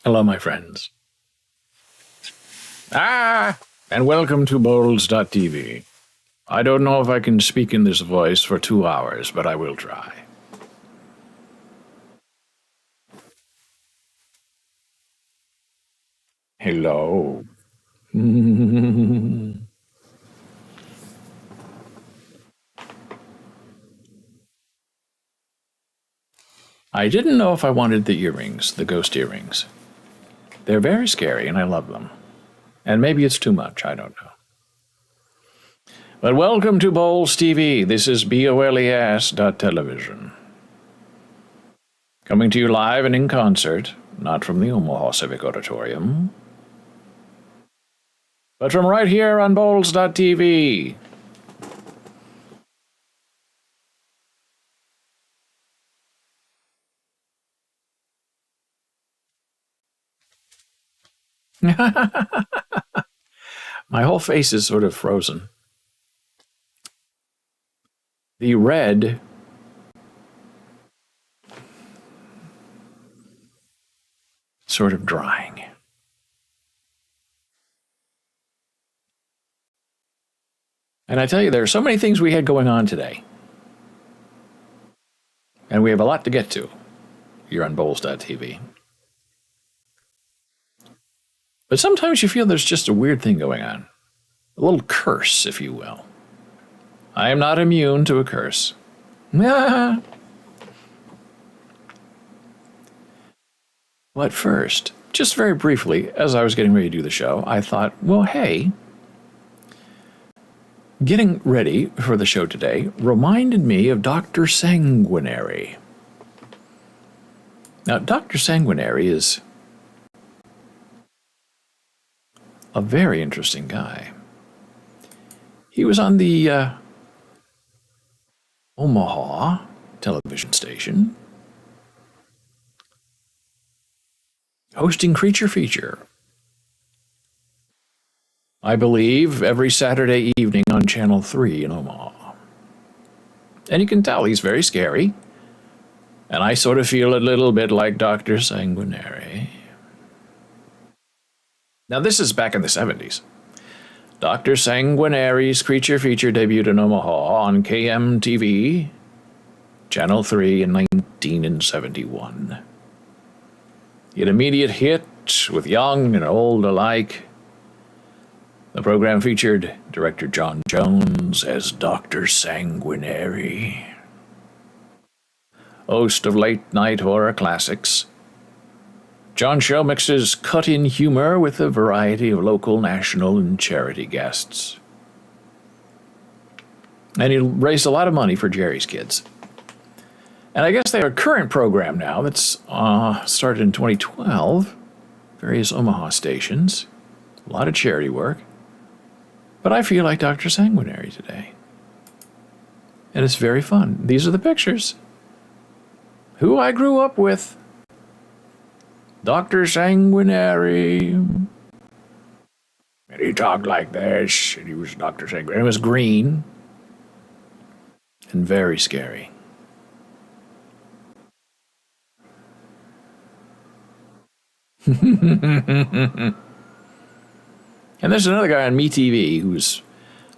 Hello, my friends. And welcome to Boles.tv. I don't know if I can speak in this voice for 2 hours, but I will try. Hello. I didn't know if I wanted the earrings, the ghost earrings. They're very scary, and I love them. And maybe it's too much, I don't know. But welcome to Boles TV. This is BOLES.television. Coming to you live and in concert, not from the Omaha Civic Auditorium, but from right here on Boles.tv. My whole face is sort of frozen. The red sort of drying. And I tell you, there are so many things we had going on today. And we have a lot to get to here on Boles.tv. But sometimes you feel there's just a weird thing going on. A little curse, if you will. I am not immune to a curse. But first, just very briefly, as I was getting ready to do the show, I thought, well, hey, getting ready for the show today reminded me of Dr. Sanguinary. Now, Dr. Sanguinary is a very interesting guy. He was on the Omaha television station, hosting Creature Feature, I believe, every Saturday evening on Channel 3 in Omaha. And you can tell he's very scary, and I sort of feel a little bit like Dr. Sanguinary. Now, this is back in the 70s. Dr. Sanguinary's Creature Feature debuted in Omaha on KMTV, Channel 3 in 1971. An immediate hit with young and old alike. The program featured director John Jones as Dr. Sanguinary, host of late-night horror classics. John's show mixes cut-in humor with a variety of local, national, and charity guests. And he raised a lot of money for Jerry's Kids. And I guess they have a current program now that's started in 2012, various Omaha stations, a lot of charity work. But I feel like Dr. Sanguinary today. And it's very fun. These are the pictures. Who I grew up with. Dr. Sanguinary. And he talked like this, and he was Dr. Sanguinary. He was green and very scary. And there's another guy on MeTV who's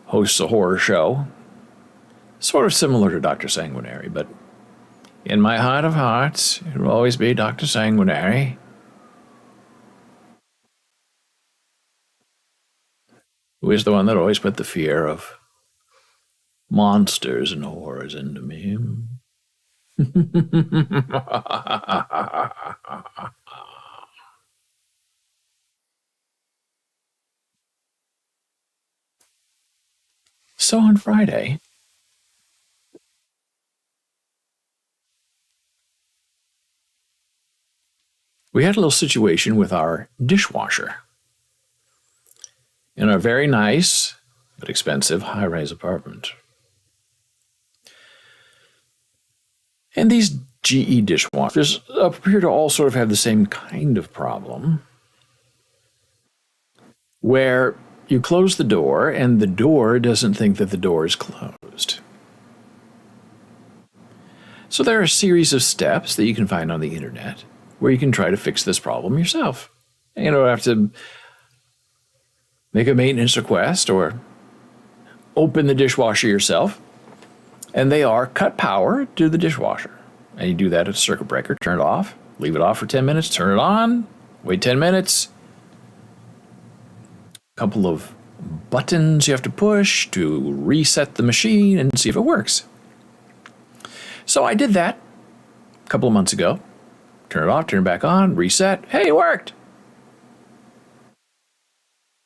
hosts a horror show, sort of similar to Dr. Sanguinary, but in my heart of hearts, it will always be Dr. Sanguinary. Who is the one that always put the fear of monsters and horrors into me. So on Friday, we had a little situation with our dishwasher in our very nice but expensive high-rise apartment. And these GE dishwashers appear to all sort of have the same kind of problem, where you close the door and the door doesn't think that the door is closed. So there are a series of steps that you can find on the internet where you can try to fix this problem yourself. You don't have to make a maintenance request or open the dishwasher yourself. And they are cut power to the dishwasher. And you do that at a circuit breaker, turn it off, leave it off for 10 minutes, turn it on, wait 10 minutes. A couple of buttons you have to push to reset the machine and see if it works. So I did that a couple of months ago. Turn it off, turn it back on, reset. Hey, it worked.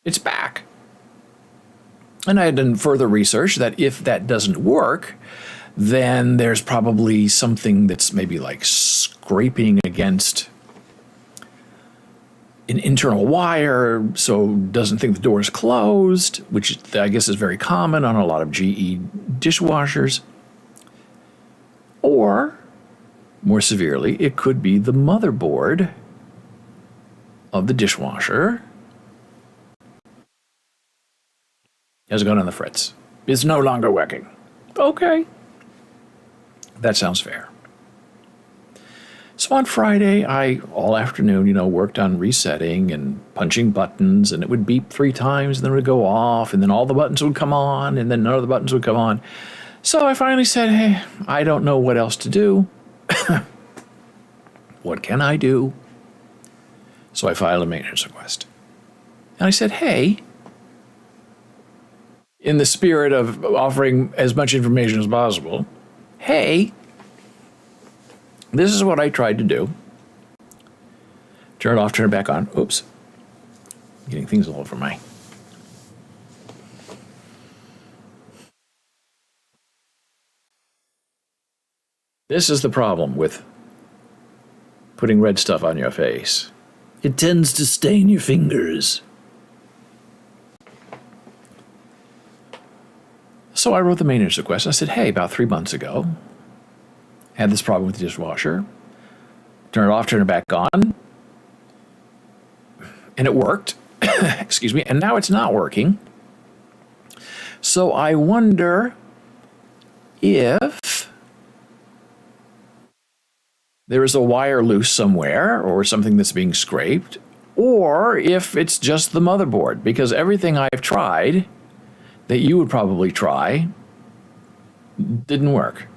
It's back. And I had done further research that if that doesn't work, then there's probably something that's maybe like scraping against an internal wire, so doesn't think the door is closed, which I guess is very common on a lot of GE dishwashers. Or, more severely, it could be the motherboard of the dishwasher has gone on the fritz. It's no longer working. Okay. That sounds fair. So on Friday, I, all afternoon, worked on resetting and punching buttons, and it would beep 3 times, and then it would go off, and then all the buttons would come on, and then none of the buttons would come on. So I finally said, hey, I don't know what else to do. What can I do? So I filed a maintenance request. And I said, hey, in the spirit of offering as much information as possible, hey, this is what I tried to do. Turn it off, turn it back on. Oops. Getting things all over my... This is the problem with putting red stuff on your face. It tends to stain your fingers. So I wrote the maintenance request. I said, hey, about 3 months ago, had this problem with the dishwasher. Turn it off, turn it back on. And it worked. Excuse me. And now it's not working. So I wonder if there is a wire loose somewhere or something that's being scraped, or if it's just the motherboard, because everything I've tried that you would probably try didn't work.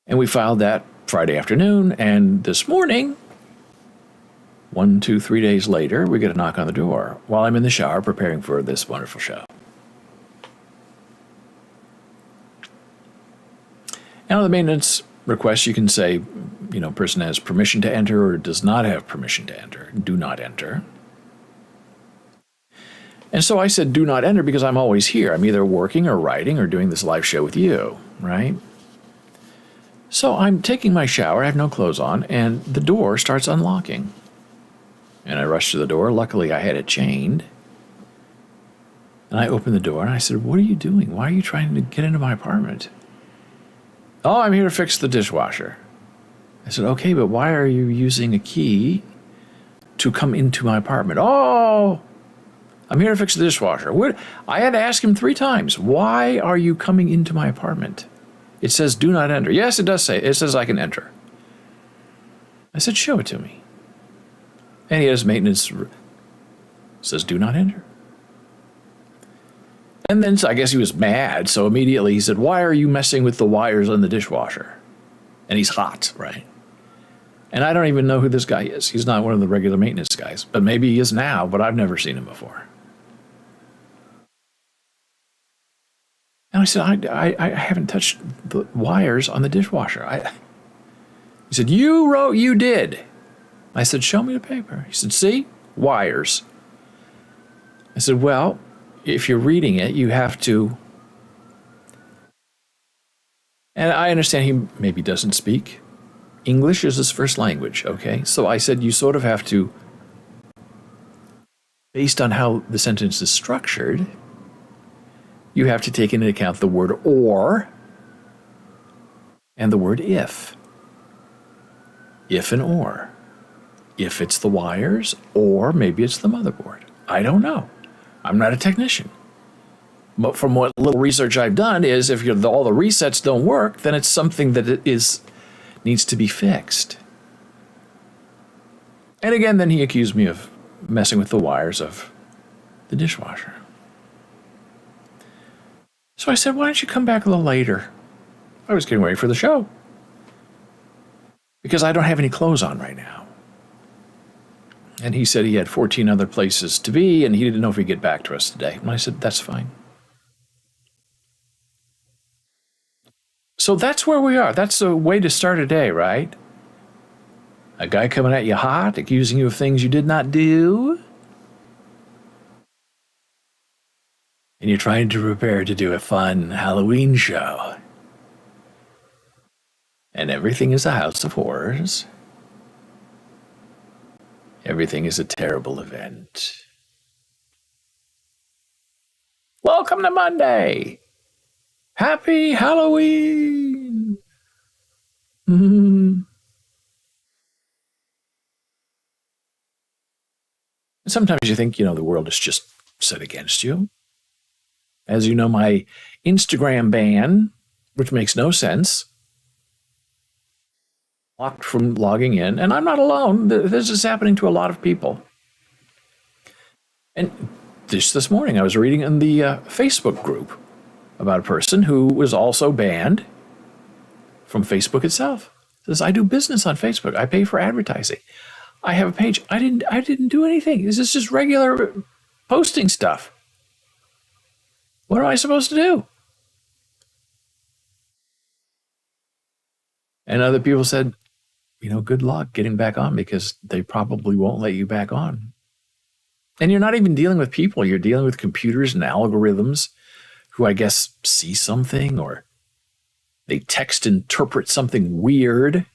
And we filed that Friday afternoon, and this morning, 1, 2, 3 days later, we get a knock on the door while I'm in the shower preparing for this wonderful show. And on the maintenance request, you can say, person has permission to enter or does not have permission to enter. Do not enter. And so I said, do not enter, because I'm always here. I'm either working or writing or doing this live show with you, right? So I'm taking my shower, I have no clothes on, and the door starts unlocking. And I rush to the door. Luckily, I had it chained. And I opened the door and I said, what are you doing? Why are you trying to get into my apartment? Oh, I'm here to fix the dishwasher. I said, okay, but why are you using a key to come into my apartment? Oh, I'm here to fix the dishwasher. What? I had to ask him 3 times, why are you coming into my apartment? It says do not enter. Yes, it does say. It says I can enter. I said, show it to me. And he has maintenance, says do not enter. And then so I guess he was mad, so immediately he said, why are you messing with the wires on the dishwasher? And he's hot, right? And I don't even know who this guy is. He's not one of the regular maintenance guys, but maybe he is now, but I've never seen him before. And I said, I haven't touched the wires on the dishwasher. He said, you did. I said, show me the paper. He said, see, wires. I said, well, if you're reading it, you have to. And I understand he maybe doesn't speak English is his first language, okay? So I said, you sort of have to, based on how the sentence is structured, you have to take into account the word or and the word if. If and or. If it's the wires, or maybe it's the motherboard. I don't know. I'm not a technician. But from what little research I've done is if all the resets don't work, then it's something that needs to be fixed. And again, then he accused me of messing with the wires of the dishwasher. So I said, why don't you come back a little later? I was getting ready for the show. Because I don't have any clothes on right now. And he said he had 14 other places to be, and he didn't know if he'd get back to us today. And I said, that's fine. So that's where we are. That's a way to start a day, right? A guy coming at you hot, accusing you of things you did not do. And you're trying to prepare to do a fun Halloween show. And everything is a house of horrors. Everything is a terrible event. Welcome to Monday. Happy Halloween. Sometimes you think, the world is just set against you. As you know, my Instagram ban, which makes no sense, blocked from logging in. And I'm not alone. This is happening to a lot of people. And this morning, I was reading in the Facebook group about a person who was also banned from Facebook itself. It says, I do business on Facebook. I pay for advertising. I have a page. I didn't do anything. This is just regular posting stuff. What am I supposed to do? And other people said, good luck getting back on because they probably won't let you back on. And you're not even dealing with people. You're dealing with computers and algorithms who I guess see something or they text interpret something weird.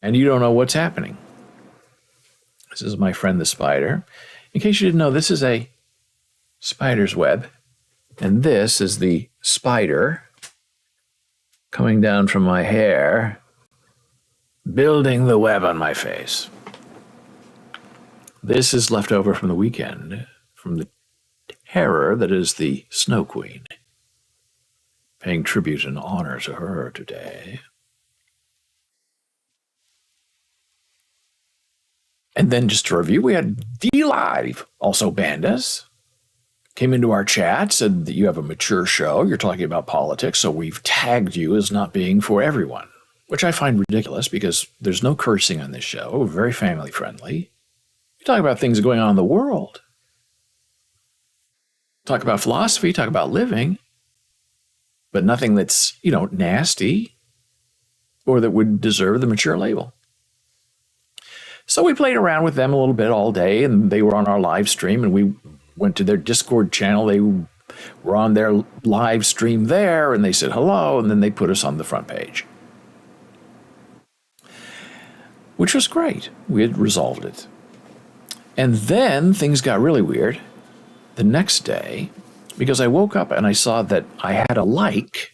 And you don't know what's happening. This is my friend the spider. In case you didn't know, this is a spider's web. And this is the spider coming down from my hair, building the web on my face. This is left over from the weekend, from the terror that is the Snow Queen. Paying tribute and honor to her today. And then just to review, we had D-Live also banned us. Came into our chat, said that you have a mature show, you're talking about politics, so we've tagged you as not being for everyone, which I find ridiculous because there's no cursing on this show. We're very family friendly. We talk about things going on in the world. Talk about philosophy, talk about living, but nothing that's, nasty or that would deserve the mature label. So we played around with them a little bit all day, and they were on our live stream, and we went to their Discord channel. They were on their live stream there, and they said hello, and then they put us on the front page, which was great. We had resolved it. And then things got really weird the next day because I woke up and I saw that I had a like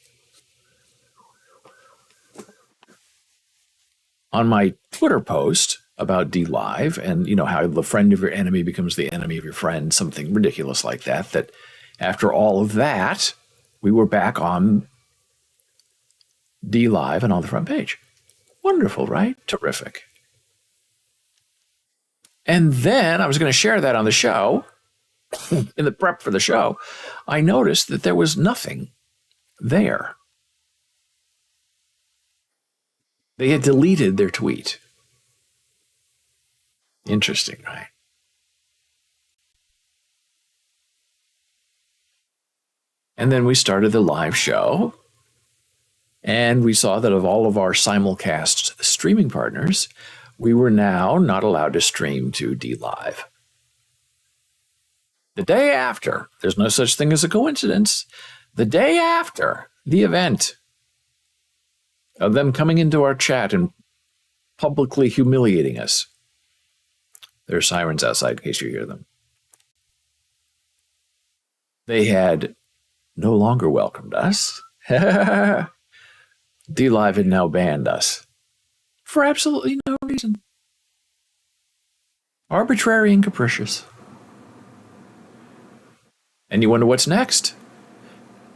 on my Twitter post about D-Live and, how the friend of your enemy becomes the enemy of your friend, something ridiculous like that, that after all of that, we were back on D-Live and on the front page. Wonderful, right? Terrific. And then I was going to share that on the show. In the prep for the show, I noticed that there was nothing there. They had deleted their tweet. Interesting, right? And then we started the live show, and we saw that of all of our simulcast streaming partners, we were now not allowed to stream to D-Live. The day after, there's no such thing as a coincidence, the day after the event of them coming into our chat and publicly humiliating us. There are sirens outside in case you hear them. They had no longer welcomed us. D-Live had now banned us for absolutely no reason. Arbitrary and capricious. And you wonder what's next.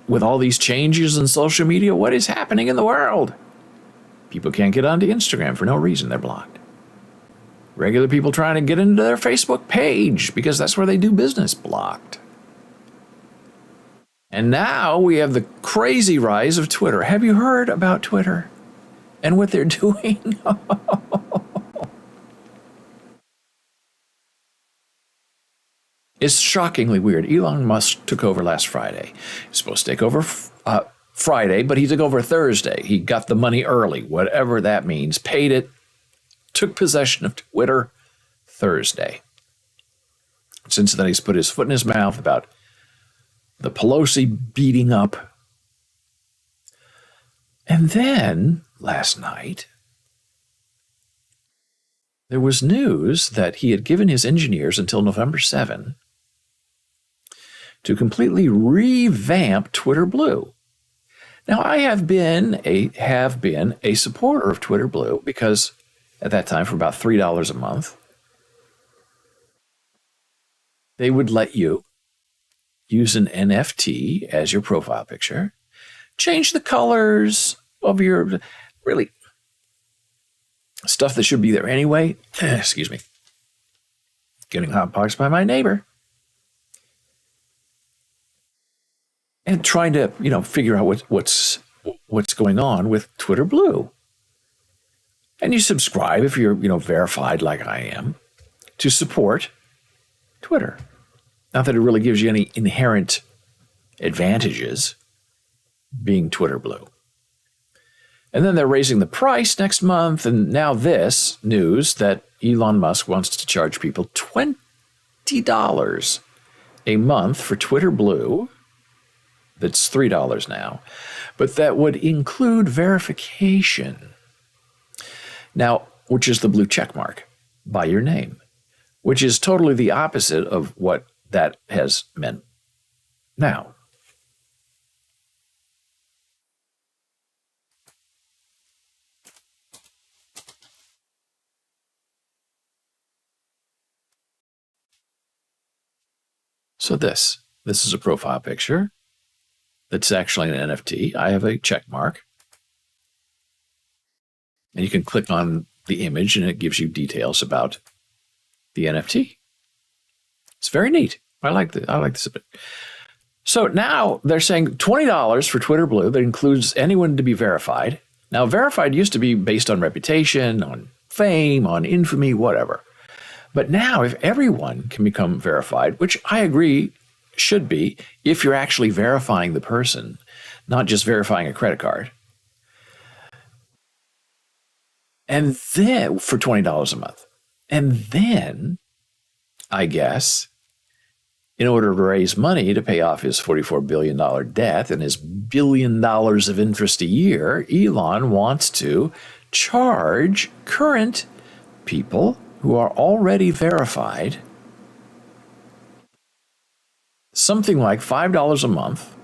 With all these changes in social media, what is happening in the world? People can't get onto Instagram for no reason. They're blocked. Regular people trying to get into their Facebook page because that's where they do business, blocked. And now we have the crazy rise of Twitter. Have you heard about Twitter and what they're doing? It's shockingly weird. Elon Musk took over last Friday. He's supposed to take over Friday, but he took over Thursday. He got the money early, whatever that means, paid it, took possession of Twitter Thursday. Since then, he's put his foot in his mouth about the Pelosi beating up. And then, last night, there was news that he had given his engineers until November 7 to completely revamp Twitter Blue. Now, I have been a supporter of Twitter Blue because at that time, for about $3 a month, they would let you use an NFT as your profile picture, change the colors of your really stuff that should be there anyway. Excuse me. Getting hotboxed by my neighbor. And trying to, figure out what's going on with Twitter Blue. And you subscribe if you're, verified like I am to support Twitter. Not that it really gives you any inherent advantages being Twitter Blue. And then they're raising the price next month. And now this news that Elon Musk wants to charge people $20 a month for Twitter Blue. That's $3 now. But that would include verification. Now, which is the blue check mark by your name, which is totally the opposite of what that has meant now. So this is a profile picture. That's actually an NFT. I have a check mark. And you can click on the image and it gives you details about the NFT. It's very neat. I like this a bit. So now they're saying $20 for Twitter Blue that includes anyone to be verified. Now, verified used to be based on reputation, on fame, on infamy, whatever. But now if everyone can become verified, which I agree should be if you're actually verifying the person, not just verifying a credit card. And then for $20 a month. And then, I guess, in order to raise money to pay off his $44 billion debt and his $1 billion of interest a year, Elon wants to charge current people who are already verified something like $5 a month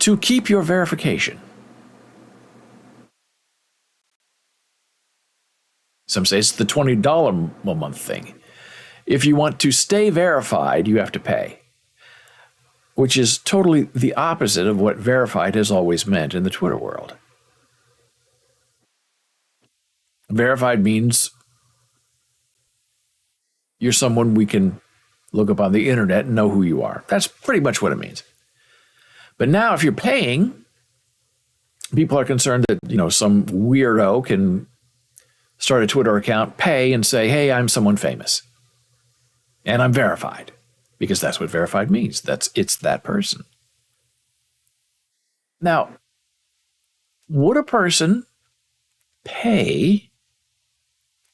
to keep your verification. Some say it's the $20 a month thing. If you want to stay verified, you have to pay, which is totally the opposite of what verified has always meant in the Twitter world. Verified means you're someone we can look up on the internet and know who you are. That's pretty much what it means. But now if you're paying, people are concerned that, some weirdo can start a Twitter account, pay, and say, hey, I'm someone famous. And I'm verified. Because that's what verified means. It's that person. Now, would a person pay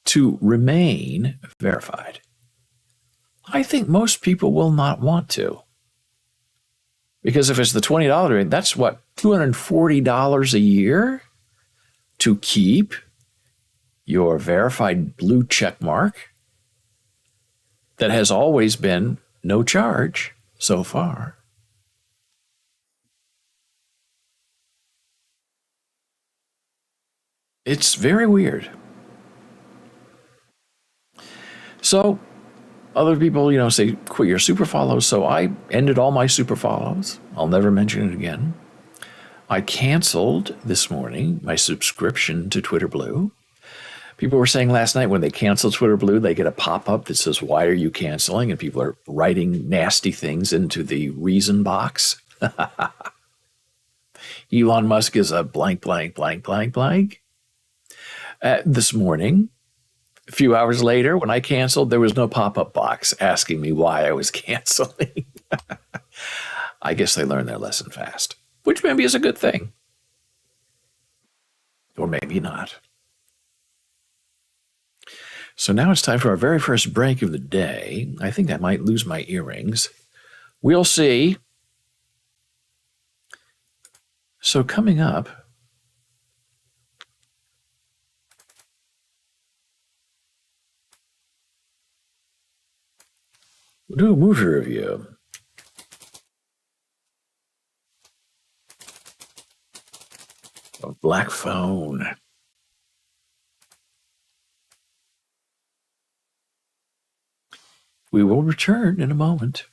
to remain verified? I think most people will not want to. Because if it's the $20 rate, that's what, $240 a year to keep your verified blue check mark that has always been no charge so far. It's very weird. So Other people, say quit your super follows. So I ended all my super follows. I'll never mention it again. I canceled this morning my subscription to Twitter Blue. People were saying last night when they cancel Twitter Blue, they get a pop up that says, "Why are you canceling?" And people are writing nasty things into the reason box. Elon Musk is a blank, blank, blank, blank, blank. This morning, a few hours later, when I canceled, there was no pop up box asking me why I was canceling. I guess they learned their lesson fast, which maybe is a good thing, or maybe not. So now it's time for our very first break of the day. I think I might lose my earrings. We'll see. So coming up, we'll do a movie review. Of Black Phone. We will return in a moment.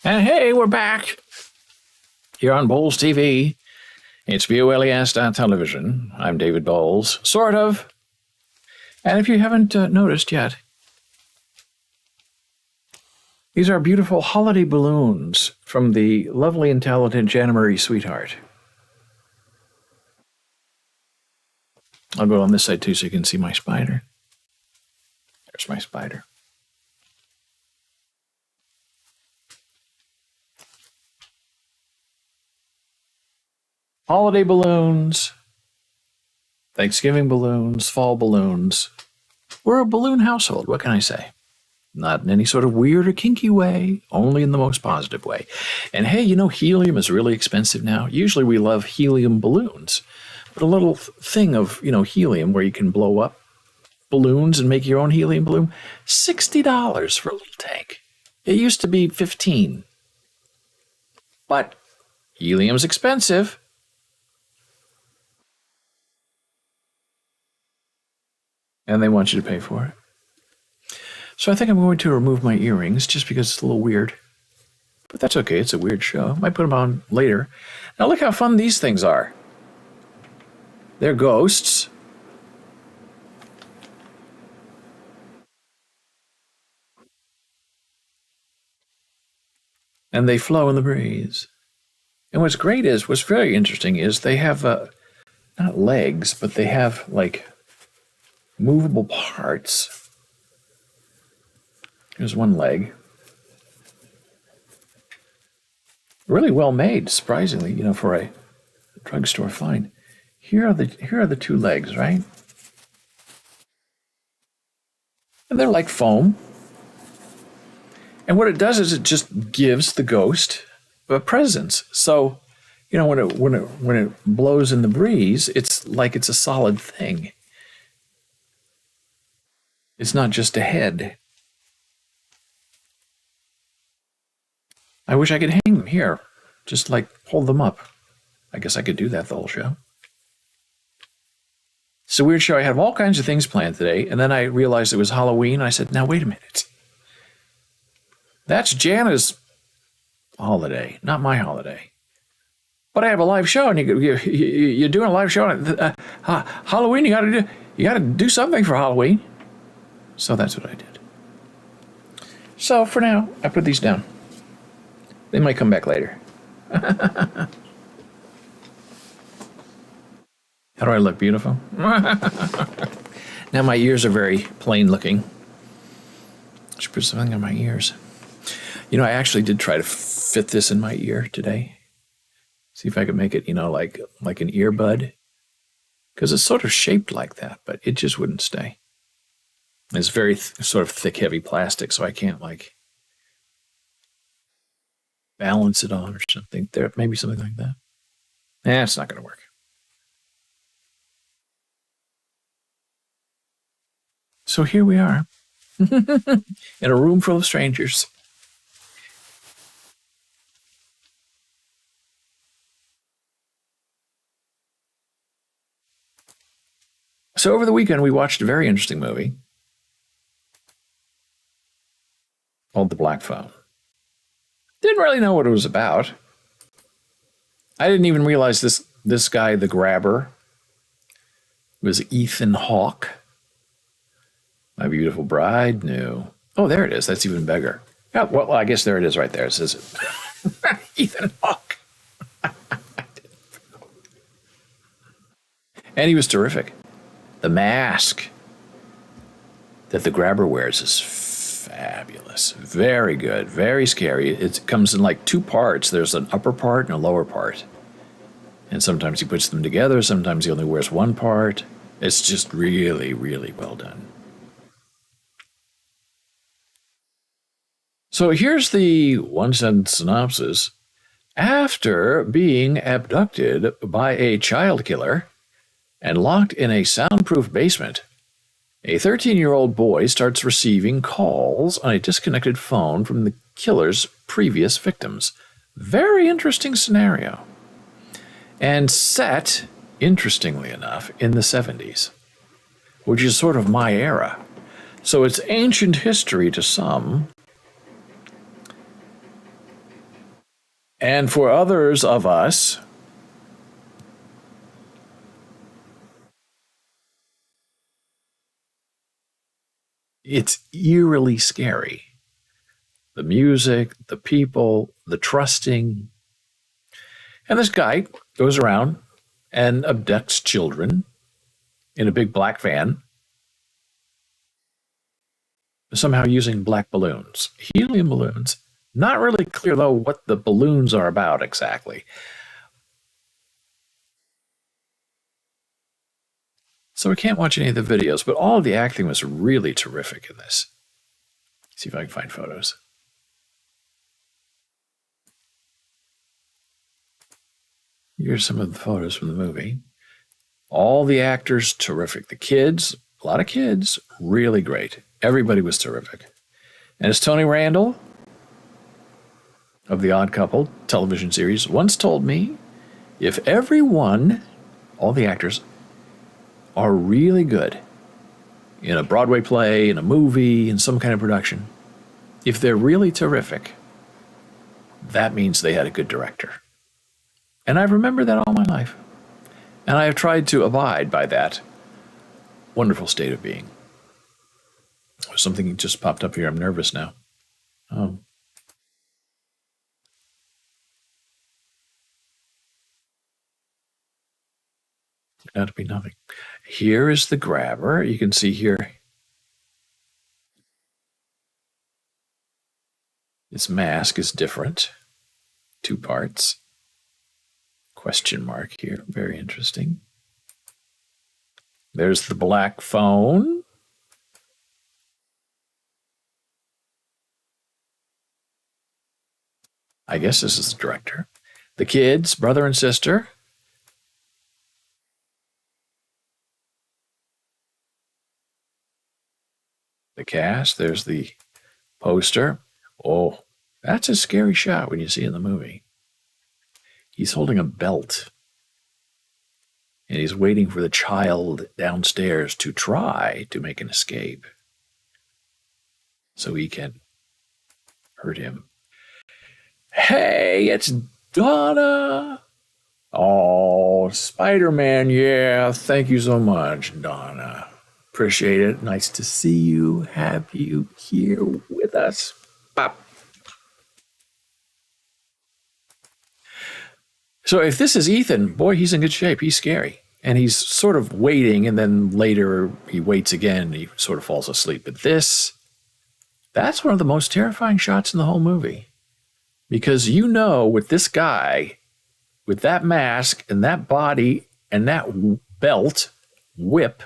And hey, we're back here on Boles TV. It's BOLES.television. I'm David Boles, sort of. And if you haven't noticed yet, these are beautiful holiday balloons from the lovely and talented Jana Marie Sweetheart. I'll go on this side too so you can see my spider. There's my spider. Holiday balloons, Thanksgiving balloons, fall balloons. We're a balloon household, what can I say? Not in any sort of weird or kinky way, only in the most positive way. And hey, you know, helium is really expensive now. Usually we love helium balloons, but a little thing of, you know, helium where you can blow up balloons and make your own helium balloon, $60 for a little tank. It used to be $15. But helium's expensive. And they want you to pay for it. So I think I'm going to remove my earrings just because it's a little weird. But that's okay, it's a weird show. I might put them on later. Now look how fun these things are. They're ghosts. And they flow in the breeze. And what's very interesting is they have, not legs, but they have like movable parts. Here's one leg. Really well made, surprisingly, you know, for a drugstore find. Here are the two legs, right? And they're like foam. And what it does is it just gives the ghost a presence. So, you know, when it blows in the breeze, it's like it's a solid thing. It's not just a head. I wish I could hang them here. Just like hold them up. I guess I could do that the whole show. It's a weird show. I had all kinds of things planned today, and then I realized it was Halloween. I said, now wait a minute. That's Jana's holiday, not my holiday. But I have a live show, and you're doing a live show. Halloween, you got to do something for Halloween. So that's what I did. So for now, I put these down. They might come back later. How do I look? Beautiful? Now my ears are very plain looking. I should put something on my ears. You know, I actually did try to fit this in my ear today. See if I could make it, you know, like an earbud. Because it's sort of shaped like that, but it just wouldn't stay. It's very sort of thick, heavy plastic, so I can't like balance it on or something. There, maybe something like that. It's not going to work. So here we are, in a room full of strangers. So over the weekend, we watched a very interesting movie called The Black Phone. Didn't really know what it was about. I didn't even realize this guy, the grabber, was Ethan Hawke. My Beautiful Bride, no. Oh, there it is. That's even bigger. Yeah, well, I guess there it is right there. It says Ethan Hawke. And he was terrific. The mask that the grabber wears is fabulous. Very good. Very scary. It comes in like two parts. There's an upper part and a lower part. And sometimes he puts them together. Sometimes he only wears one part. It's just really, really well done. So here's the one-sentence synopsis. After being abducted by a child killer and locked in a soundproof basement, a 13-year-old boy starts receiving calls on a disconnected phone from the killer's previous victims. Very interesting scenario. And set, interestingly enough, in the 70s, which is sort of my era. So it's ancient history to some, And for others of us, it's eerily scary. The music, the people, the trusting. And this guy goes around and abducts children in a big black van, somehow using black balloons, helium balloons. Not really clear, though, what the balloons are about exactly. So we can't watch any of the videos, but all of the acting was really terrific in this. See if I can find photos. Here's some of the photos from the movie. All the actors, terrific. The kids, a lot of kids, really great. Everybody was terrific. And as Tony Randall of The Odd Couple television series once told me, if everyone, all the actors, are really good in a Broadway play, in a movie, in some kind of production, if they're really terrific, that means they had a good director. And I've remembered that all my life. And I have tried to abide by that wonderful state of being. Something just popped up here. I'm nervous now. Oh. Got to be nothing. Here is the grabber. You can see here. Its mask is different. 2 parts. Question mark here. Very interesting. There's the black phone. I guess this is the director. The kids, brother and sister. The cast. There's the poster. Oh, that's a scary shot when you see in the movie. He's holding a belt. And he's waiting for the child downstairs to try to make an escape so he can hurt him. Hey, it's Donna. Oh, Spider-Man, yeah. Thank you so much, Donna. Appreciate it. Nice to see you. Have you here with us. Bop. So if this is Ethan, boy, he's in good shape. He's scary. And he's sort of waiting, and then later he waits again, and he sort of falls asleep. But that's one of the most terrifying shots in the whole movie. Because you know, with this guy, with that mask and that body and that belt, whip,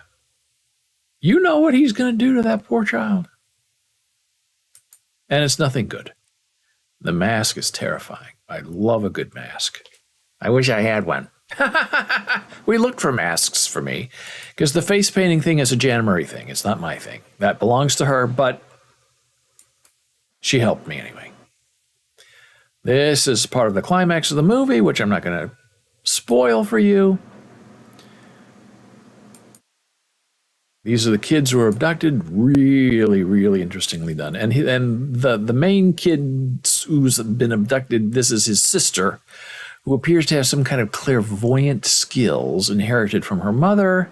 you know what he's going to do to that poor child. And it's nothing good. The mask is terrifying. I love a good mask. I wish I had one. We looked for masks for me because the face painting thing is a Jan Murray thing. It's not my thing. That belongs to her, but she helped me anyway. This is part of the climax of the movie, which I'm not going to spoil for you. These are the kids who were abducted. Really, really interestingly done. And the main kid who's been abducted, this is his sister, who appears to have some kind of clairvoyant skills inherited from her mother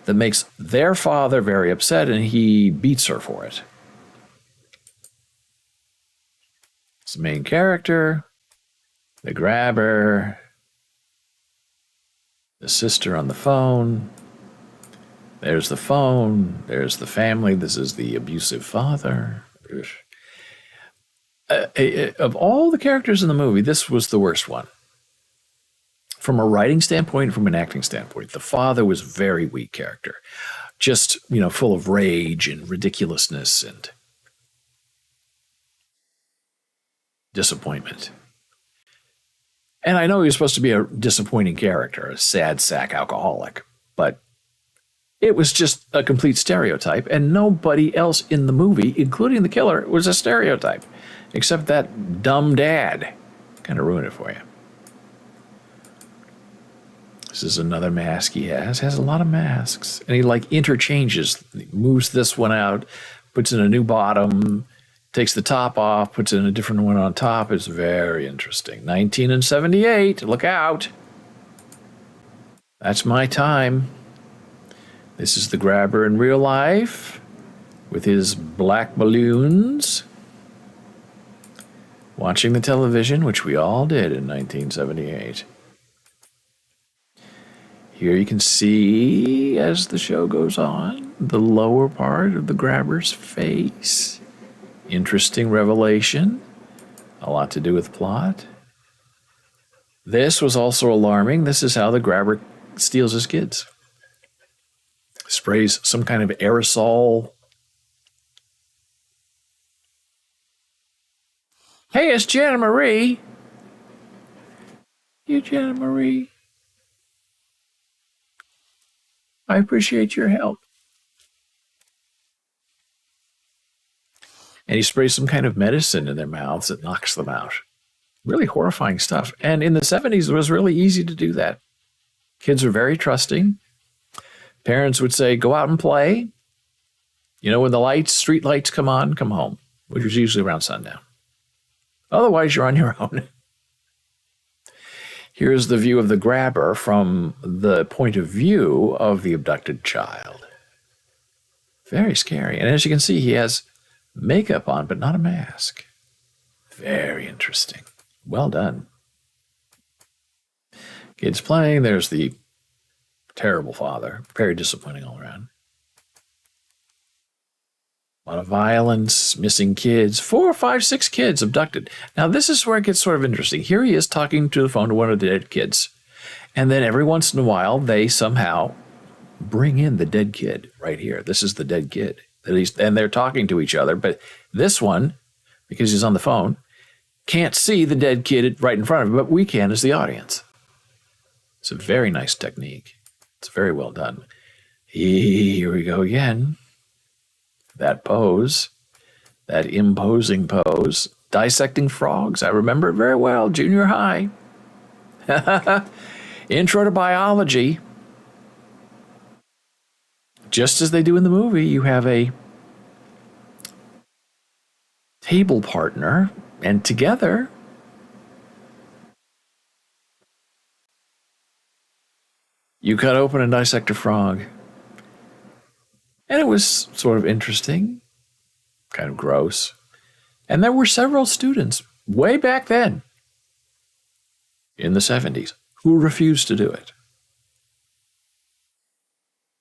that makes their father very upset, and he beats her for it. It's the main character, the grabber, the sister on the phone. There's the phone. There's the family. This is the abusive father. Of all the characters in the movie, this was the worst one. From a writing standpoint, from an acting standpoint, the father was a very weak character. Just, full of rage and ridiculousness and disappointment. And I know he was supposed to be a disappointing character, a sad sack alcoholic, but it was just a complete stereotype, and nobody else in the movie, including the killer, was a stereotype, except that dumb dad. Kind of ruined it for you. This is another mask he has. Has a lot of masks. And he interchanges. He moves this one out, puts in a new bottom, Takes the top off, puts in a different one on top. It's very interesting. 1978. Look out. That's my time. This is the grabber in real life with his black balloons. Watching the television, which we all did in 1978. Here you can see, as the show goes on, the lower part of the grabber's face. Interesting revelation. A lot to do with plot. This was also alarming. This is how the grabber steals his kids. Sprays some kind of aerosol. Hey, it's Jana Marie. You, Jana Marie. I appreciate your help. And he sprays some kind of medicine in their mouths that knocks them out. Really horrifying stuff. And in the 70s, it was really easy to do that. Kids were very trusting. Parents would say, go out and play. You know, when the street lights come on, come home, which was usually around sundown. Otherwise, you're on your own. Here's the view of the grabber from the point of view of the abducted child. Very scary. And as you can see, he has makeup on, but not a mask. Very interesting. Well done. Kids playing. There's the terrible father. Very disappointing all around. A lot of violence, missing kids. 4, 5, 6 kids abducted. Now, this is where it gets sort of interesting. Here he is talking to the phone to one of the dead kids. And then every once in a while, they somehow bring in the dead kid right here. This is the dead kid. And they're talking to each other. But this one, because he's on the phone, can't see the dead kid right in front of him, but we can as the audience. It's a very nice technique. It's very well done. Here we go again. That pose, that imposing pose, dissecting frogs. I remember it very well, junior high. Intro to biology. Just as they do in the movie, you have a table partner, and together you cut open and dissect a frog. And it was sort of interesting, kind of gross. And there were several students way back then, in the 70s, who refused to do it.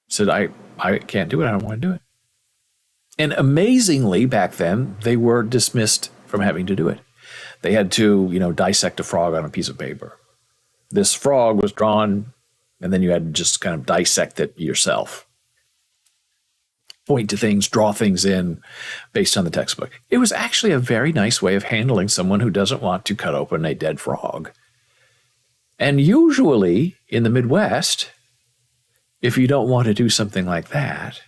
Said, I can't do it, I don't want to do it. And amazingly, back then, they were dismissed from having to do it. They had to, dissect a frog on a piece of paper. This frog was drawn, and then you had to just kind of dissect it yourself. Point to things, draw things in based on the textbook. It was actually a very nice way of handling someone who doesn't want to cut open a dead frog. And usually in the Midwest, if you don't want to do something like that,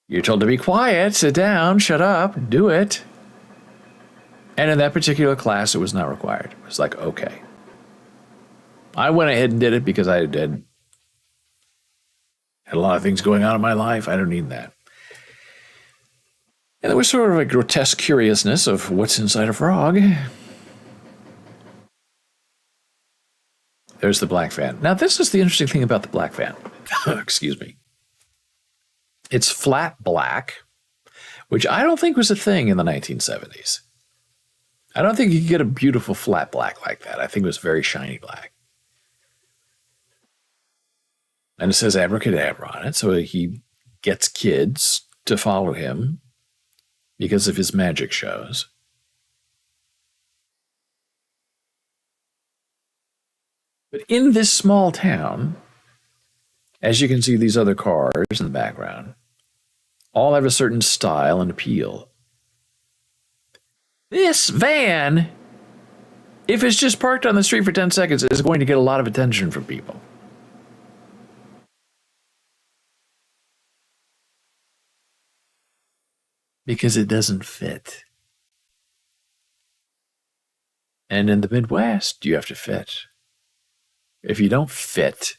you're told to be quiet, sit down, shut up, do it. And in that particular class, it was not required. It was like, okay. I went ahead and did it because I had a lot of things going on in my life. I don't need that. And there was sort of a grotesque curiousness of what's inside a frog. There's the black van. Now, this is the interesting thing about the black van. Excuse me. It's flat black, which I don't think was a thing in the 1970s. I don't think you could get a beautiful flat black like that. I think it was very shiny black. And it says abracadabra on it, so he gets kids to follow him because of his magic shows. But in this small town, as you can see these other cars in the background, all have a certain style and appeal. This van, if it's just parked on the street for 10 seconds, is going to get a lot of attention from people. Because it doesn't fit. And in the Midwest, you have to fit. If you don't fit,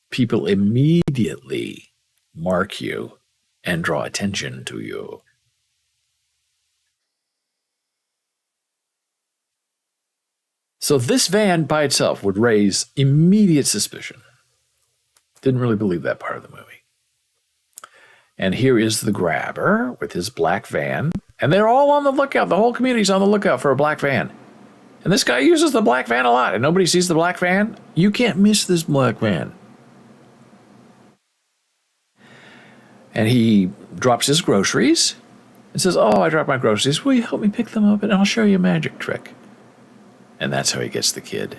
people immediately mark you and draw attention to you. So this van by itself would raise immediate suspicion. Didn't really believe that part of the movie. And here is the grabber with his black van. And they're all on the lookout. The whole community's on the lookout for a black van. And this guy uses the black van a lot. And nobody sees the black van. You can't miss this black van. And he drops his groceries and says, oh, I dropped my groceries. Will you help me pick them up? And I'll show you a magic trick. And that's how he gets the kid.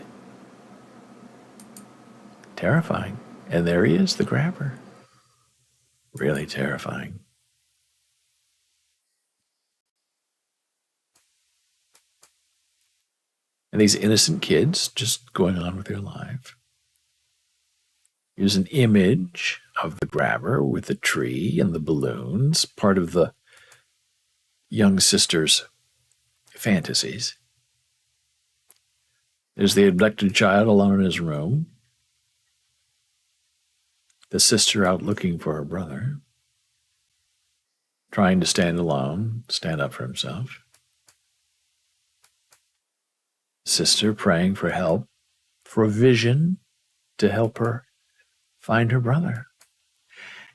Terrifying. And there he is, the grabber. Really terrifying. And these innocent kids just going on with their life. Here's an image of the grabber with the tree and the balloons, part of the young sister's fantasies. There's the abducted child alone in his room. The sister out looking for her brother. Trying to stand alone, stand up for himself. Sister praying for help, for a vision to help her find her brother.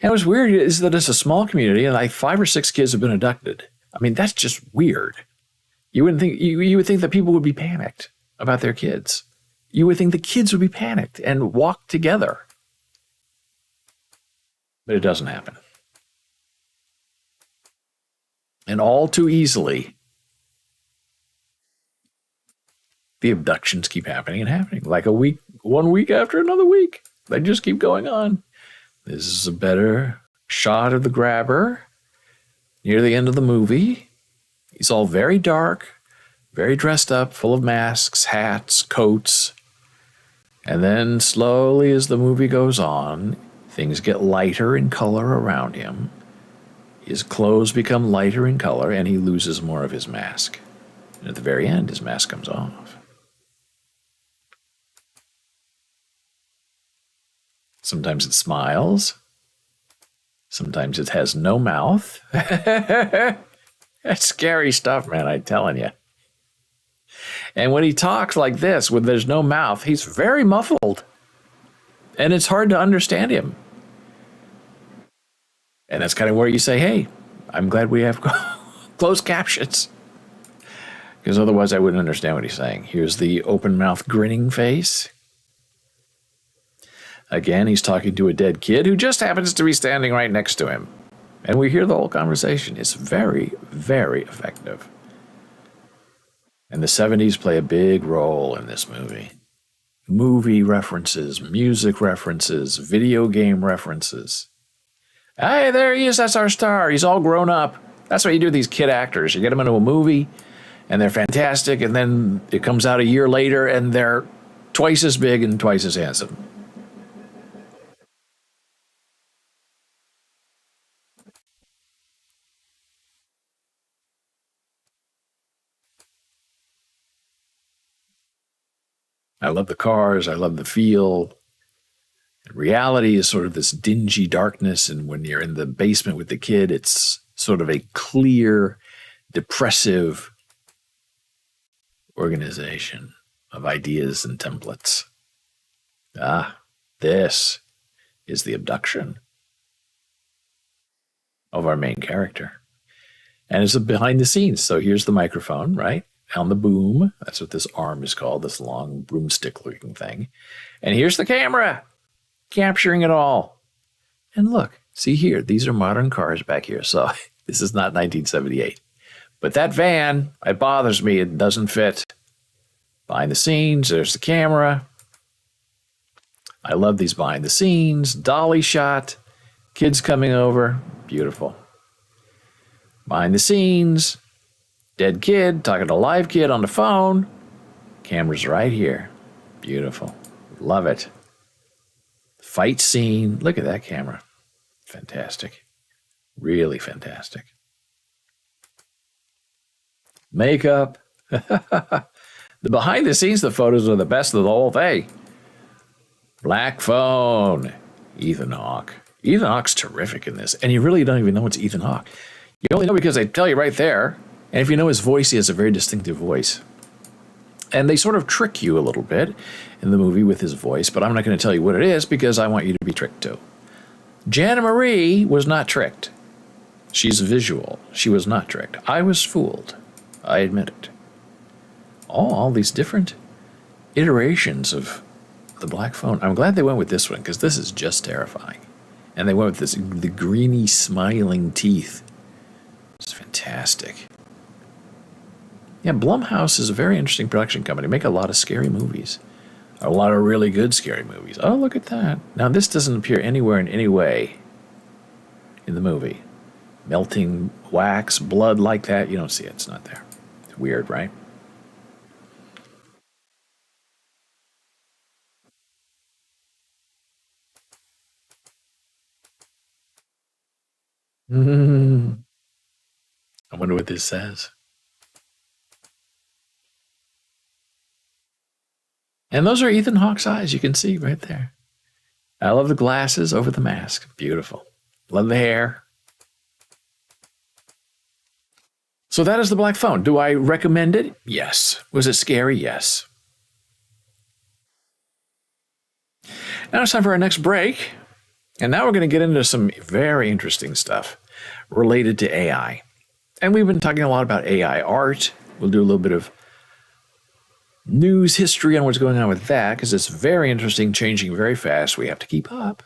And what's weird is that it's a small community and like 5 or 6 kids have been abducted. I mean, that's just weird. You wouldn't think you would think that people would be panicked about their kids. You would think the kids would be panicked and walk together. But it doesn't happen. And all too easily, the abductions keep happening and happening. Like a week, 1 week after another week. They just keep going on. This is a better shot of the grabber near the end of the movie. He's all very dark, very dressed up, full of masks, hats, coats. And then slowly as the movie goes on, things get lighter in color around him. His clothes become lighter in color and he loses more of his mask. And at the very end, his mask comes off. Sometimes it smiles. Sometimes it has no mouth. That's scary stuff, man, I'm telling you. And when he talks like this, when there's no mouth, he's very muffled. And it's hard to understand him. And that's kind of where you say, hey, I'm glad we have closed captions. Because otherwise I wouldn't understand what he's saying. Here's the open mouth grinning face. Again, he's talking to a dead kid who just happens to be standing right next to him. And we hear the whole conversation. It's very, very effective. And the 70s play a big role in this movie. Movie references, music references, video game references. Hey, there he is. That's our star. He's all grown up. That's what you do with these kid actors. You get them into a movie, and they're fantastic, and then it comes out a year later, and they're twice as big and twice as handsome. I love the cars. I love the feel. Reality is sort of this dingy darkness, and when you're in the basement with the kid, it's sort of a clear, depressive organization of ideas and templates. This is the abduction of our main character. And it's a behind the scenes. So here's the microphone, right? On the boom. That's what this arm is called, this long broomstick looking thing. And here's the camera capturing it all. And look, see here, these are modern cars back here. So this is not 1978. But that van, it bothers me. It doesn't fit. Behind the scenes, there's the camera. I love these behind the scenes. Dolly shot. Kids coming over. Beautiful. Behind the scenes. Dead kid talking to a live kid on the phone. Camera's right here. Beautiful. Love it. Fight scene. Look at that camera. Fantastic. Really fantastic. Makeup. The behind the scenes, the photos are the best of the whole thing. Black phone. Ethan Hawke. Ethan Hawke's terrific in this, and you really don't even know it's Ethan Hawke. You only know because they tell you right there. And if you know his voice, he has a very distinctive voice. And they sort of trick you a little bit in the movie with his voice, but I'm not going to tell you what it is because I want you to be tricked too. Jana Marie was not tricked. She's visual. She was not tricked. I was fooled. I admit it. All these different iterations of the black phone. I'm glad they went with this one because this is just terrifying. And they went with the greeny, smiling teeth. It's fantastic. Yeah, Blumhouse is a very interesting production company. They make a lot of scary movies. A lot of really good scary movies. Oh, look at that. Now, this doesn't appear anywhere in any way in the movie. Melting wax, blood like that. You don't see it. It's not there. It's weird, right? Mm. I wonder what this says. And those are Ethan Hawke's eyes. You can see right there. I love the glasses over the mask. Beautiful. Love the hair. So that is the black phone. Do I recommend it? Yes. Was it scary? Yes. Now it's time for our next break. And now we're going to get into some very interesting stuff related to AI. And we've been talking a lot about AI art. We'll do a little bit of news history on what's going on with that because it's very interesting, changing very fast. We have to keep up.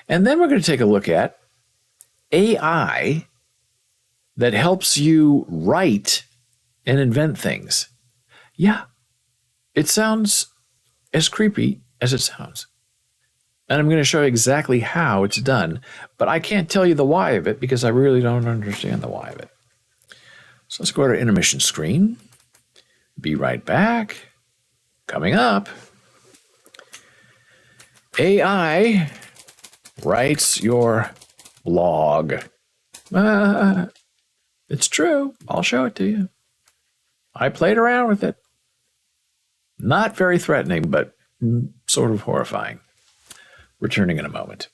And then we're going to take a look at AI that helps you write and invent things. Yeah, it sounds as creepy as it sounds. And I'm going to show you exactly how it's done, but I can't tell you the why of it because I really don't understand the why of it. So let's go to our intermission screen. Be right back. Coming up, AI writes your blog. It's true. I'll show it to you. I played around with it. Not very threatening, but sort of horrifying. Returning in a moment.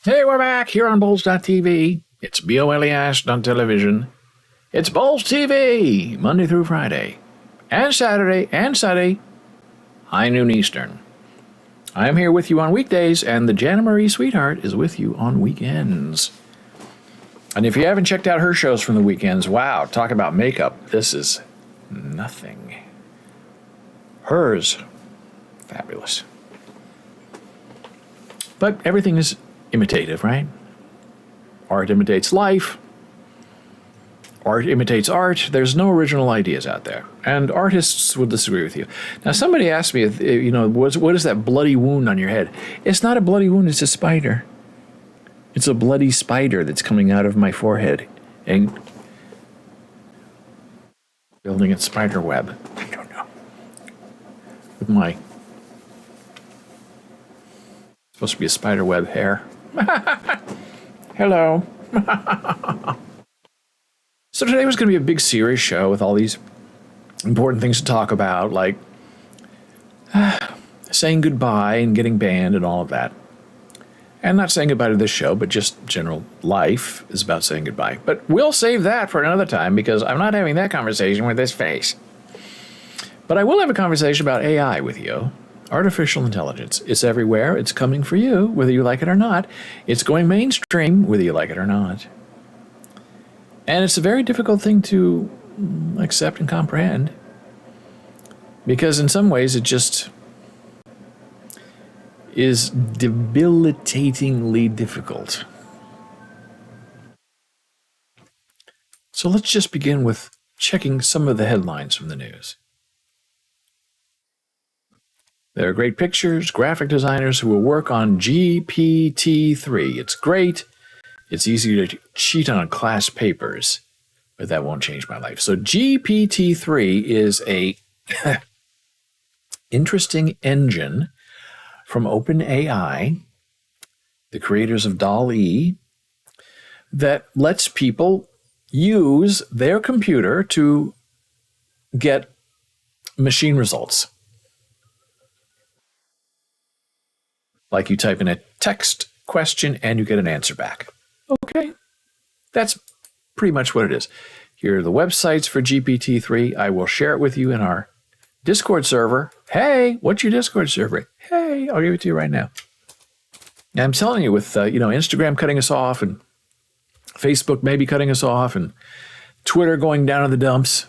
Hey, we're back here on Boles.tv. It's BOLES on television. It's Boles TV, Monday through Friday, and Saturday, high noon Eastern. I'm here with you on weekdays, and the Jana Marie Sweetheart is with you on weekends. And if you haven't checked out her shows from the weekends, wow, talk about makeup. This is nothing. Hers, fabulous. But everything is imitative, right? Art imitates life. Art imitates art. There's no original ideas out there. And artists will disagree with you. Now, somebody asked me, what is that bloody wound on your head? It's not a bloody wound, it's a spider. It's a bloody spider that's coming out of my forehead and building its spider web. I don't know. With my supposed to be a spider web hair. Hello. So today was going to be a big serious show with all these important things to talk about, like saying goodbye and getting banned and all of that. And not saying goodbye to this show, but just general life is about saying goodbye. But we'll save that for another time because I'm not having that conversation with this face. But I will have a conversation about AI with you. Artificial intelligence. It's everywhere. It's coming for you, whether you like it or not. It's going mainstream, whether you like it or not. And it's a very difficult thing to accept and comprehend because in some ways it just is debilitatingly difficult. So let's just begin with checking some of the headlines from the news. There are great pictures, graphic designers who will work on GPT-3. It's great. It's easy to cheat on class papers, but that won't change my life. So GPT-3 is a interesting engine from OpenAI, the creators of DALL-E, that lets people use their computer to get machine results. Like you type in a text question and you get an answer back. Okay, that's pretty much what it is. Here are the websites for GPT-3. I will share it with you in our Discord server. Hey, what's your Discord server? Hey, I'll give it to you right now. And I'm telling you, with Instagram cutting us off and Facebook maybe cutting us off and Twitter going down in the dumps,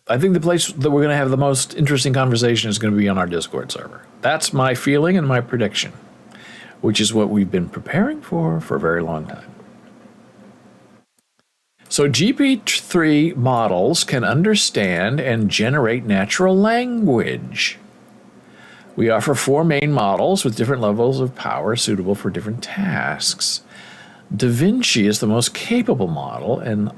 I think the place that we're going to have the most interesting conversation is going to be on our Discord server. That's my feeling and my prediction, which is what we've been preparing for a very long time. So GPT-3 models can understand and generate natural language. We offer 4 main models with different levels of power suitable for different tasks. Da Vinci is the most capable model, and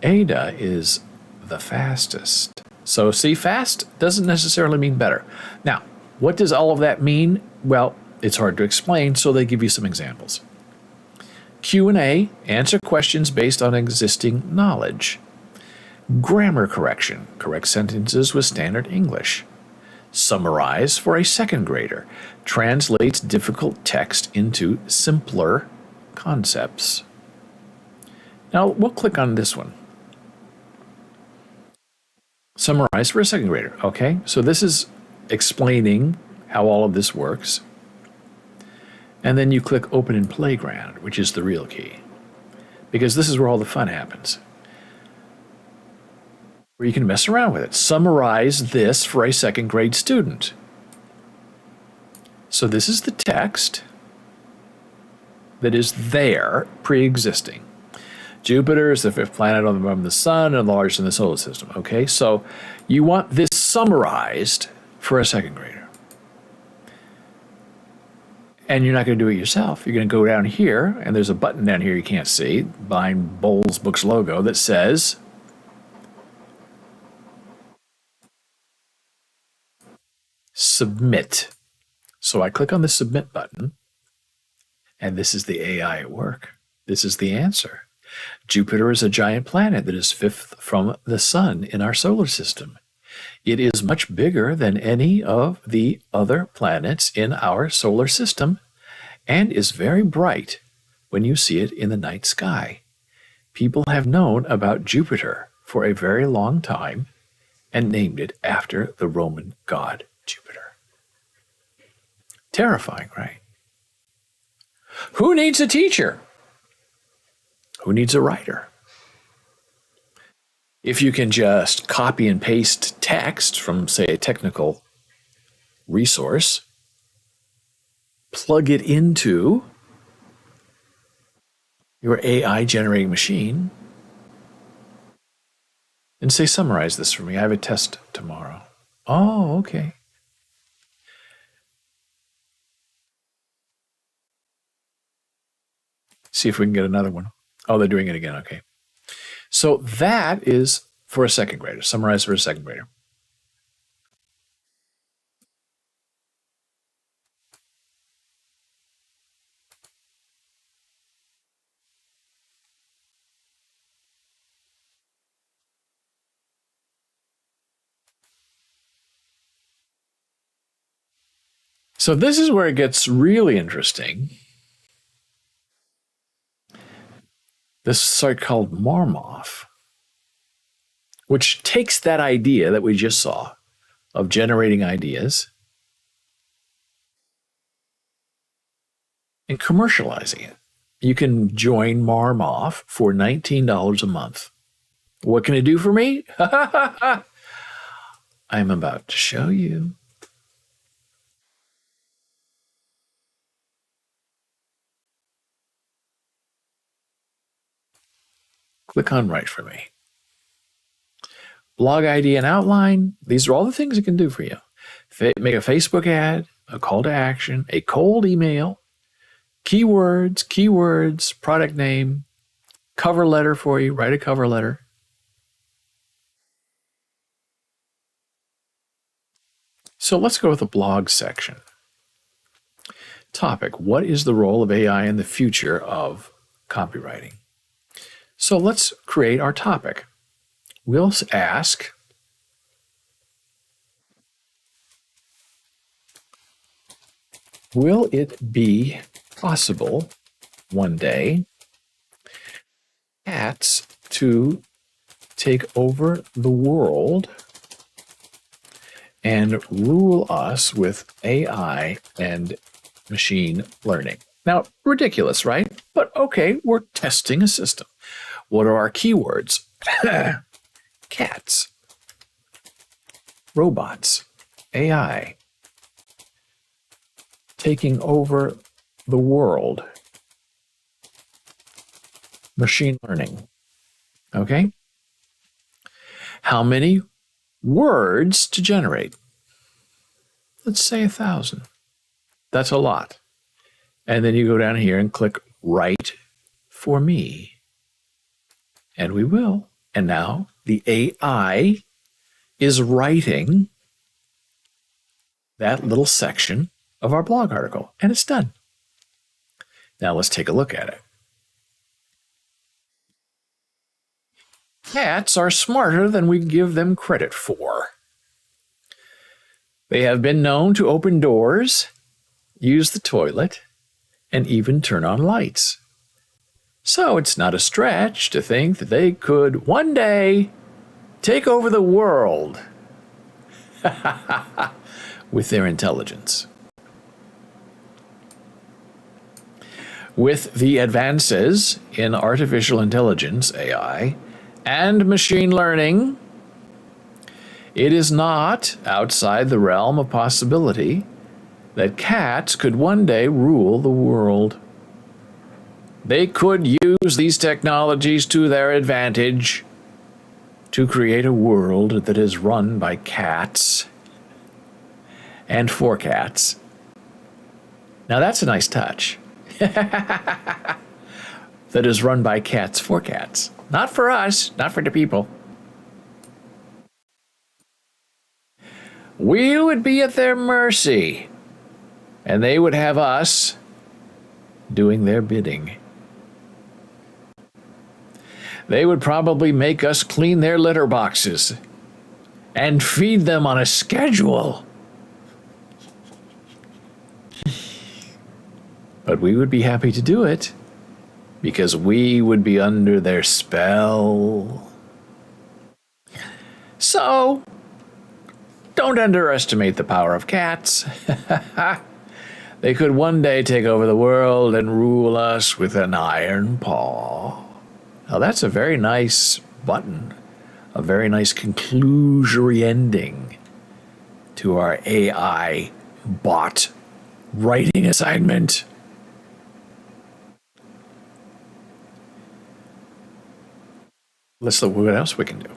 Ada is the fastest. So see, fast doesn't necessarily mean better. Now, what does all of that mean? Well, it's hard to explain, so they give you some examples. Q&A, answer questions based on existing knowledge. Grammar correction, correct sentences with standard English. Summarize for a second grader, translates difficult text into simpler concepts. Now, we'll click on this one. Summarize for a second grader. Okay, so this is explaining how all of this works. And then you click Open in Playground, which is the real key, because this is where all the fun happens, where you can mess around with it. Summarize this for a second grade student. So this is the text that is there, pre-existing. Jupiter is the 5th planet on the sun and the largest in the solar system. Okay, so you want this summarized for a second grader. And you're not going to do it yourself. You're going to go down here, and there's a button down here you can't see behind Boles Books logo that says Submit. So I click on the Submit button, and this is the AI at work. This is the answer. Jupiter is a giant planet that is 5th from the sun in our solar system. It is much bigger than any of the other planets in our solar system, and is very bright when you see it in the night sky. People have known about Jupiter for a very long time and named it after the Roman god Jupiter. Terrifying, right? Who needs a teacher? Who needs a writer? If you can just copy and paste text from, say, a technical resource, plug it into your AI generating machine, and say, summarize this for me. I have a test tomorrow. Oh, okay. See if we can get another one. Oh, they're doing it again. Okay. So that is for a second grader. Summarize for a second grader. So this is where it gets really interesting. This site called Marmoth, which takes that idea that we just saw of generating ideas and commercializing it. You can join Marmoth for $19 a month. What can it do for me? I'm about to show you. Click on Write for me. Blog ID and outline. These are all the things it can do for you. Make a Facebook ad, a call to action, a cold email, keywords, product name, cover letter for you. Write a cover letter. So let's go with the blog section. Topic: what is the role of AI in the future of copywriting? So let's create our topic. We'll ask, will it be possible one day cats to take over the world and rule us with AI and machine learning? Now, ridiculous, right? But okay, we're testing a system. What are our keywords? Cats, robots, AI, taking over the world, machine learning. Okay? How many words to generate? Let's say 1,000. That's a lot. And then you go down here and click Write for me. And we will. And now the AI is writing that little section of our blog article, and it's done. Now let's take a look at it. Cats are smarter than we give them credit for. They have been known to open doors, use the toilet, and even turn on lights. So it's not a stretch to think that they could one day take over the world with their intelligence. With the advances in artificial intelligence, AI, and machine learning, it is not outside the realm of possibility that cats could one day rule the world. They could use these technologies to their advantage to create a world that is run by cats and for cats. Now that's a nice touch. That is run by cats for cats. Not for us, not for the people. We would be at their mercy, and they would have us doing their bidding. They would probably make us clean their litter boxes and feed them on a schedule. But we would be happy to do it because we would be under their spell. So, don't underestimate the power of cats. They could one day take over the world and rule us with an iron paw. Now, that's a very nice button, a very nice conclusory ending to our AI bot writing assignment. Let's look what else we can do.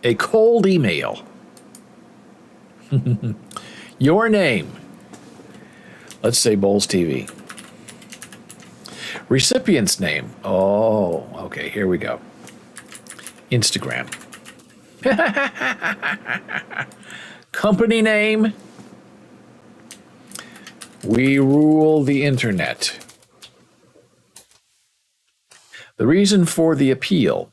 A cold email. Your name. Let's say Boles TV. Recipient's name. Oh, okay, here we go. Instagram. Company name. We rule the internet. The reason for the appeal.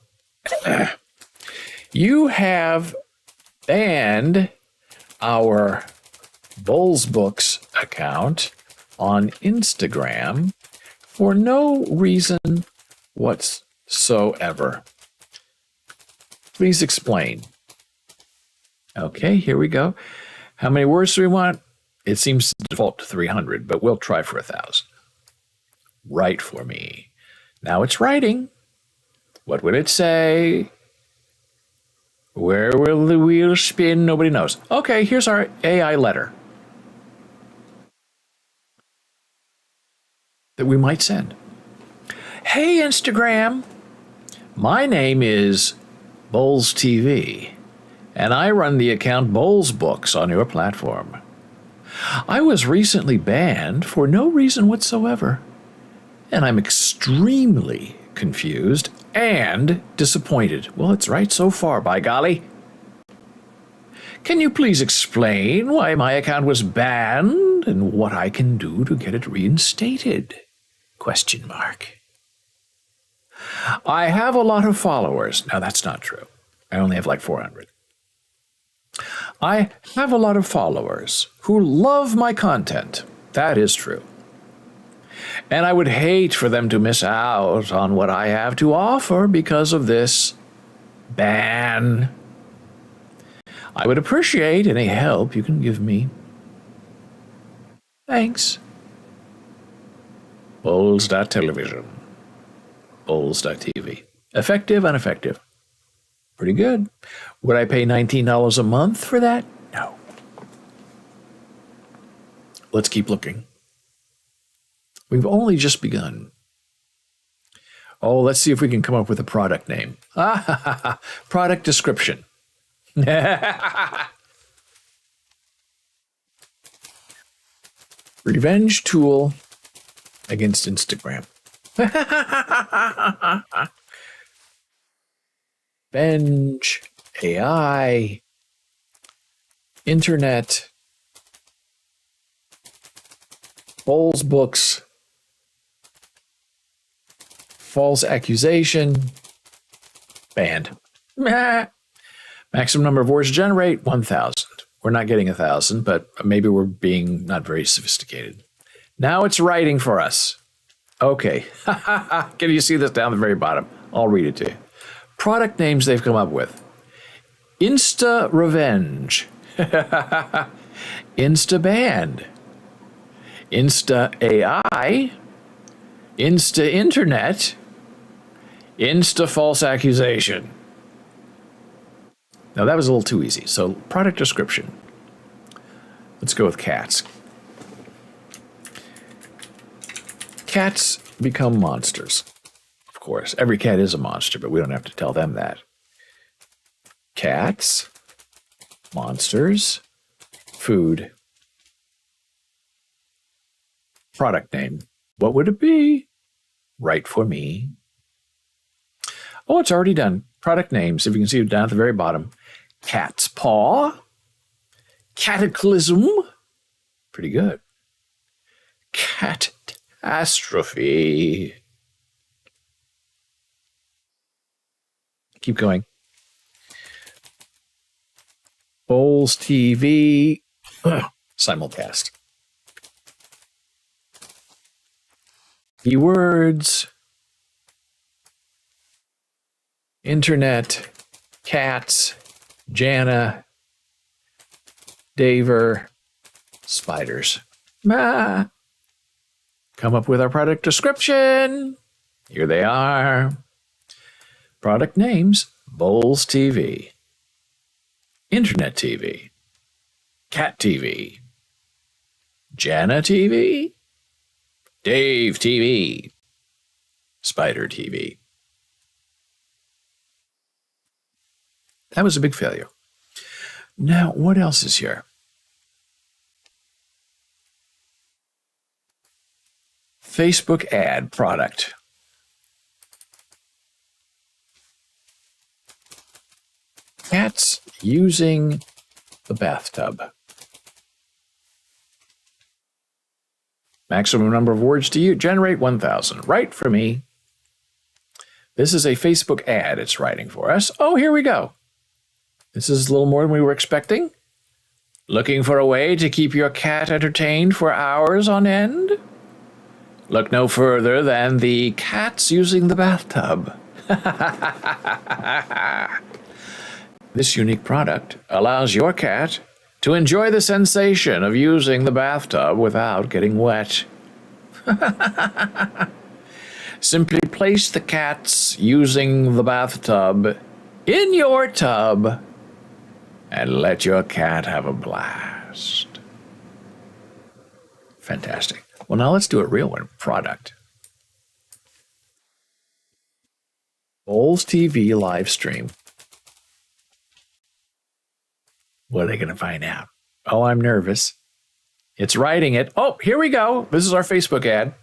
You have banned our Boles Books account on Instagram for no reason whatsoever. Please explain. Okay, here we go. How many words do we want? It seems to default to 300, but we'll try for 1,000. Write for me. Now it's writing. What would it say? Where will the wheel spin? Nobody knows. Okay, here's our AI letter that we might send. Hey, Instagram. My name is Boles TV, and I run the account Boles Books on your platform. I was recently banned for no reason whatsoever, and I'm extremely confused and disappointed. Well, it's right so far, by golly. Can you please explain why my account was banned and what I can do to get it reinstated? Question mark. I have a lot of followers. Now, that's not true. I only have like 400. I have a lot of followers who love my content. That is true. And I would hate for them to miss out on what I have to offer because of this ban. I would appreciate any help you can give me. Thanks. Boles.television. Boles.tv. Effective, ineffective. Pretty good. Would I pay $19 a month for that? No. Let's keep looking. We've only just begun. Oh, let's see if we can come up with a product name. Product description. Revenge tool against Instagram. Revenge, AI, internet, Boles Books, false accusation, banned. Maximum number of words to generate, 1,000. We're not getting 1,000, but maybe we're being not very sophisticated. Now it's writing for us. Okay. Can you see this down the very bottom? I'll read it to you. Product names they've come up with. Insta Revenge. Insta Band. Insta AI. Insta Internet. Insta False Accusation. Now that was a little too easy. So product description. Let's go with cats. Cats become monsters. Of course, every cat is a monster, but we don't have to tell them that. Cats, monsters, food. Product name. What would it be? Write for me. Oh, it's already done. Product names, if you can see it down at the very bottom. Cat's paw. Cataclysm. Pretty good. Catastrophe. Keep going. Boles TV. Simulcast. Keywords, internet, cats, Jana, Daver, spiders. Ah. Come up with our product description. Here they are. Product names: Boles TV, Internet TV, Cat TV, Jana TV, Dave TV, Spider TV. That was a big failure. Now, what else is here? Facebook ad product. Cats using the bathtub. Maximum number of words to use. Generate 1,000. Write for me. This is a Facebook ad it's writing for us. Oh, here we go. This is a little more than we were expecting. Looking for a way to keep your cat entertained for hours on end? Look no further than the cats using the bathtub. This unique product allows your cat to enjoy the sensation of using the bathtub without getting wet. Simply place the cats using the bathtub in your tub and let your cat have a blast. Fantastic. Well, now let's do a real one. Product. Boles TV live stream. What are they going to find out? Oh, I'm nervous. It's writing it. Oh, here we go. This is our Facebook ad.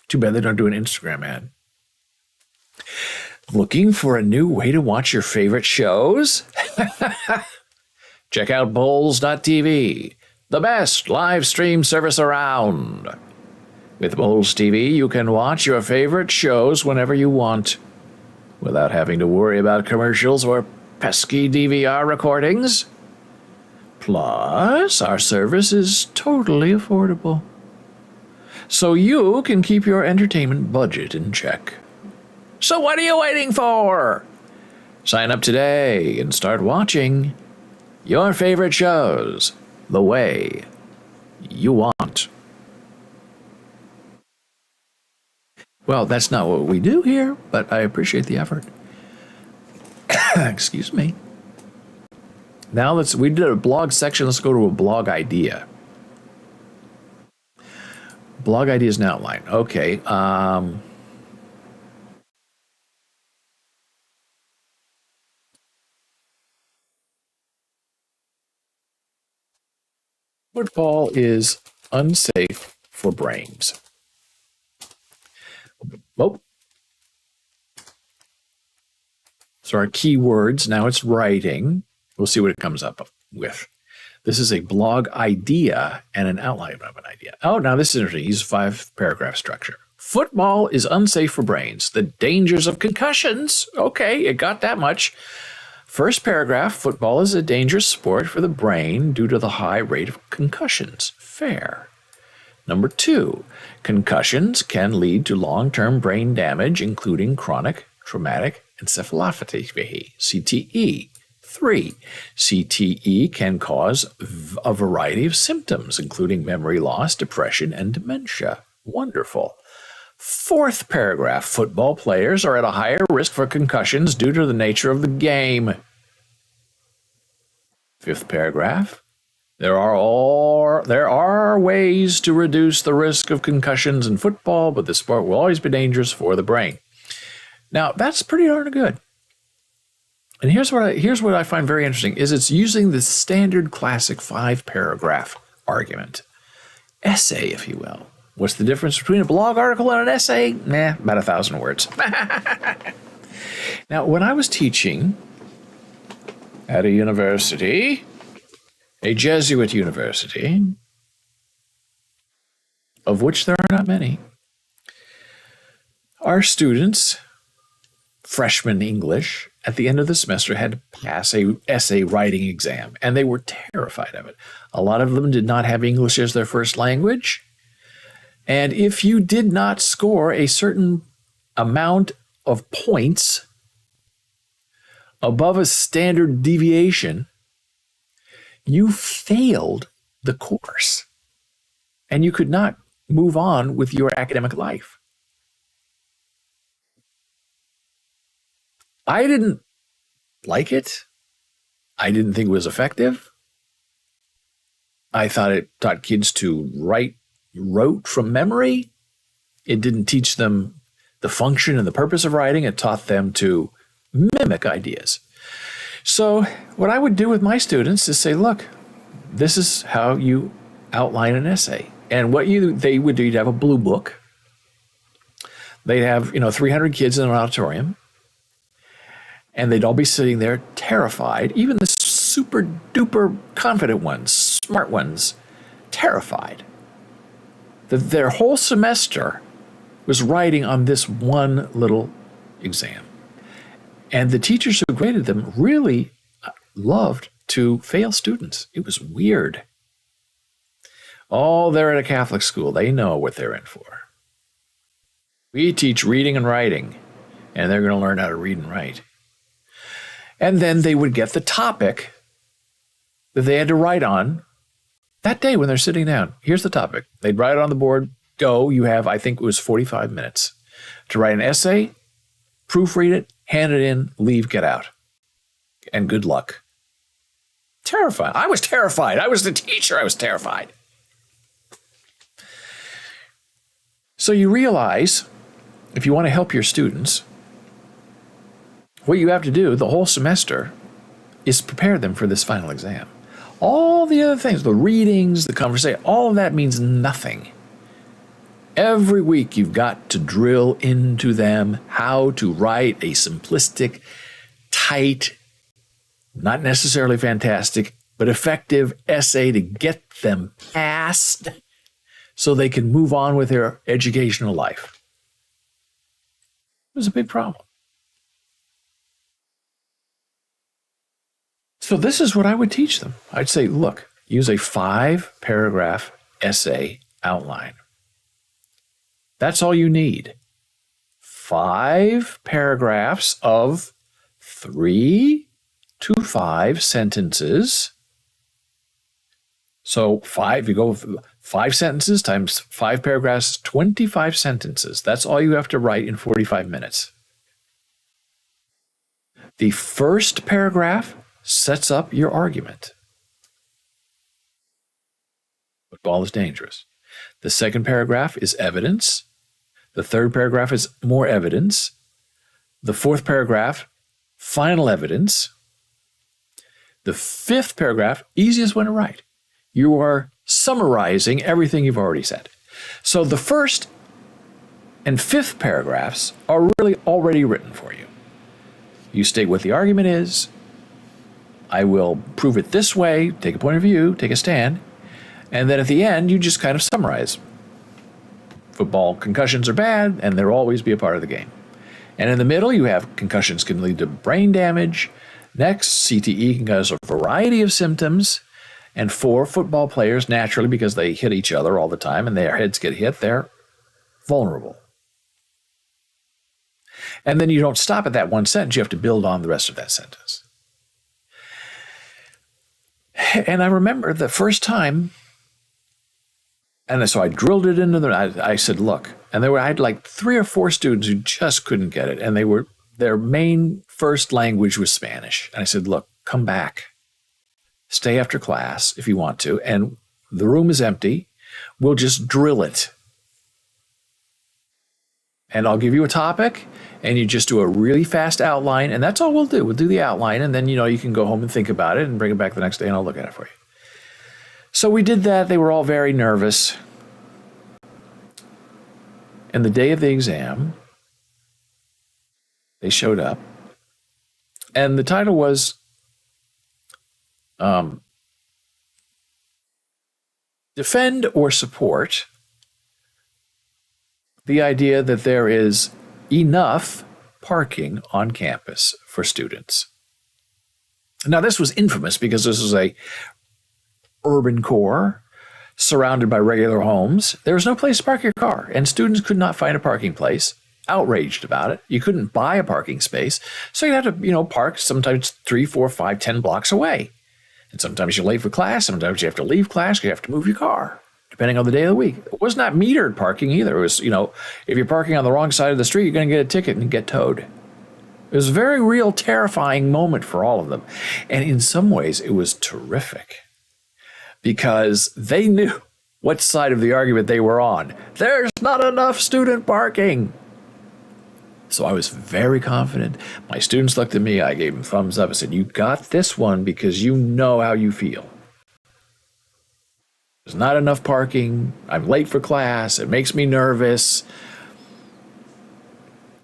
Too bad they don't do an Instagram ad. Looking for a new way to watch your favorite shows? Check out Boles.tv, the best live stream service around. With Boles TV, you can watch your favorite shows whenever you want, without having to worry about commercials or pesky DVR recordings. Plus, our service is totally affordable, so you can keep your entertainment budget in check. So what are you waiting for? Sign up today and start watching your favorite shows the way you want. Well, that's not what we do here, but I appreciate the effort. Excuse me. Now we did a blog section. Let's go to a blog idea. Blog idea is an outline. Okay. Football is unsafe for brains. Oh. So our keywords, now it's writing. We'll see what it comes up with. This is a blog idea and an outline of an idea. Oh, now this is interesting. Use 5-paragraph structure. Football is unsafe for brains. The dangers of concussions. Okay, it got that much. First paragraph, football is a dangerous sport for the brain due to the high rate of concussions. Fair. Number 2, concussions can lead to long-term brain damage, including chronic traumatic encephalopathy, CTE. 3, CTE can cause a variety of symptoms, including memory loss, depression, and dementia. Wonderful. 4th paragraph, football players are at a higher risk for concussions due to the nature of the game. 5th paragraph, there are ways to reduce the risk of concussions in football, but the sport will always be dangerous for the brain. Now, that's pretty darn good. And here's what I find very interesting, is it's using the standard classic 5-paragraph argument. Essay, if you will. What's the difference between a blog article and an essay? About 1,000 words. Now, when I was teaching at a university, a Jesuit university, of which there are not many, our students, freshman English, at the end of the semester had to pass an essay writing exam, and they were terrified of it. A lot of them did not have English as their first language, And if you did not score a certain amount of points above a standard deviation, you failed the course and you could not move on with your academic life. I didn't like it. I didn't think it was effective. I thought it taught kids to wrote from memory. It didn't teach them the function and the purpose of writing. It taught them to mimic ideas. So what I would do with my students is say, look, this is how you outline an essay. And what they would do, you'd have a blue book. They'd have, 300 kids in an auditorium. And they'd all be sitting there terrified, even the super duper confident ones, smart ones, terrified that their whole semester was riding on this one little exam. And the teachers who graded them really loved to fail students. It was weird. Oh, they're at a Catholic school. They know what they're in for. We teach reading and writing, and they're going to learn how to read and write. And then they would get the topic that they had to write on that day when they're sitting down. Here's the topic. They'd write it on the board. Go. You have, I think it was 45 minutes to write an essay, proofread it, hand it in, leave, get out. And good luck. Terrified. I was terrified. I was the teacher. I was terrified. So you realize, if you want to help your students, what you have to do the whole semester is prepare them for this final exam. All the other things, the readings, the conversation, all of that means nothing. Every week you've got to drill into them how to write a simplistic, tight, not necessarily fantastic, but effective essay to get them past so they can move on with their educational life. It was a big problem. So this is what I would teach them. I'd say, look, use a 5-paragraph essay outline. That's all you need. 5 paragraphs of 3 to 5 sentences. So you go 5 sentences times 5 paragraphs, 25 sentences. That's all you have to write in 45 minutes. The first paragraph sets up your argument. Football is dangerous. The second paragraph is evidence. The third paragraph is more evidence. The fourth paragraph, final evidence. The fifth paragraph, easiest one to write. You are summarizing everything you've already said. So the first and fifth paragraphs are really already written for you. You state what the argument is. I will prove it this way, take a point of view, take a stand, and then at the end, you just kind of summarize. Football concussions are bad, and they'll always be a part of the game. And in the middle, you have concussions can lead to brain damage. Next, CTE can cause a variety of symptoms. And for football players, naturally, because they hit each other all the time and their heads get hit, they're vulnerable. And then you don't stop at that one sentence. You have to build on the rest of that sentence. And I remember the first time, and so I drilled it into them. I said, look, and I had like 3 or 4 students who just couldn't get it. And their main first language was Spanish. And I said, look, come back. Stay after class if you want to. And the room is empty. We'll just drill it. And I'll give you a topic, and you just do a really fast outline, and that's all we'll do. We'll do the outline, and then, you can go home and think about it and bring it back the next day, and I'll look at it for you. So we did that. They were all very nervous. And the day of the exam, they showed up, and the title was Defend or Support the idea that there is enough parking on campus for students. Now, this was infamous because this was a urban core, surrounded by regular homes. There was no place to park your car, and students could not find a parking place. Outraged about it. You couldn't buy a parking space, so you had to, park sometimes 3, 4, 5, 10 blocks away. And sometimes you're late for class. Sometimes you have to leave class. You have to move your car, depending on the day of the week. It was not metered parking either. It was, if you're parking on the wrong side of the street, you're going to get a ticket and get towed. It was a very real, terrifying moment for all of them. And in some ways, it was terrific because they knew what side of the argument they were on. There's not enough student parking. So I was very confident. My students looked at me. I gave them thumbs up. I said, you got this one because you know how you feel. There's not enough parking. I'm late for class. It makes me nervous.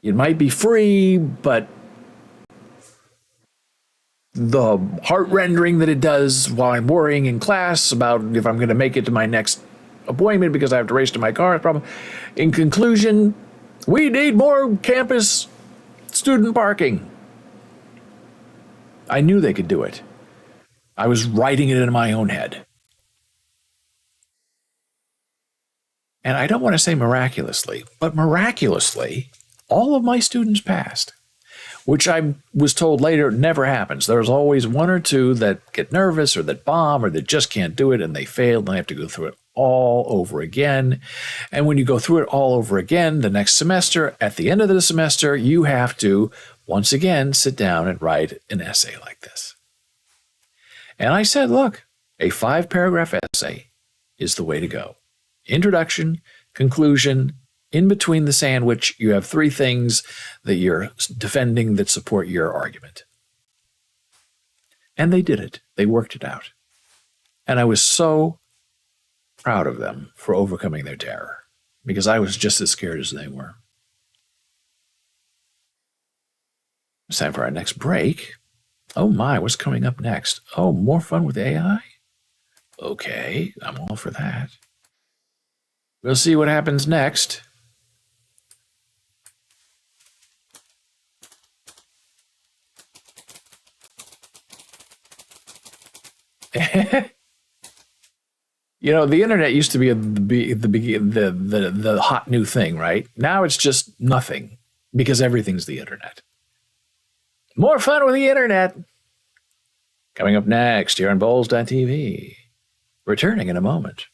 It might be free, but the heart-rending that it does while I'm worrying in class about if I'm going to make it to my next appointment because I have to race to my car. Problem. In conclusion, we need more campus student parking. I knew they could do it. I was writing it in my own head. And I don't want to say miraculously, but miraculously, all of my students passed. Which I was told later never happens. There's always one or two that get nervous or that bomb or that just can't do it and they fail and they have to go through it all over again. And when you go through it all over again, the next semester, at the end of the semester, you have to once again sit down and write an essay like this. And I said, look, a 5-paragraph essay is the way to go. Introduction, conclusion, in between the sandwich, you have 3 things that you're defending that support your argument. And they did it. They worked it out. And I was so proud of them for overcoming their terror because I was just as scared as they were. It's time for our next break. Oh my, what's coming up next? Oh, more fun with AI? Okay, I'm all for that. We'll see what happens next. The internet used to be the hot new thing, right? Now it's just nothing because everything's the internet. More fun with the internet. Coming up next here on Boles.tv. Returning in a moment.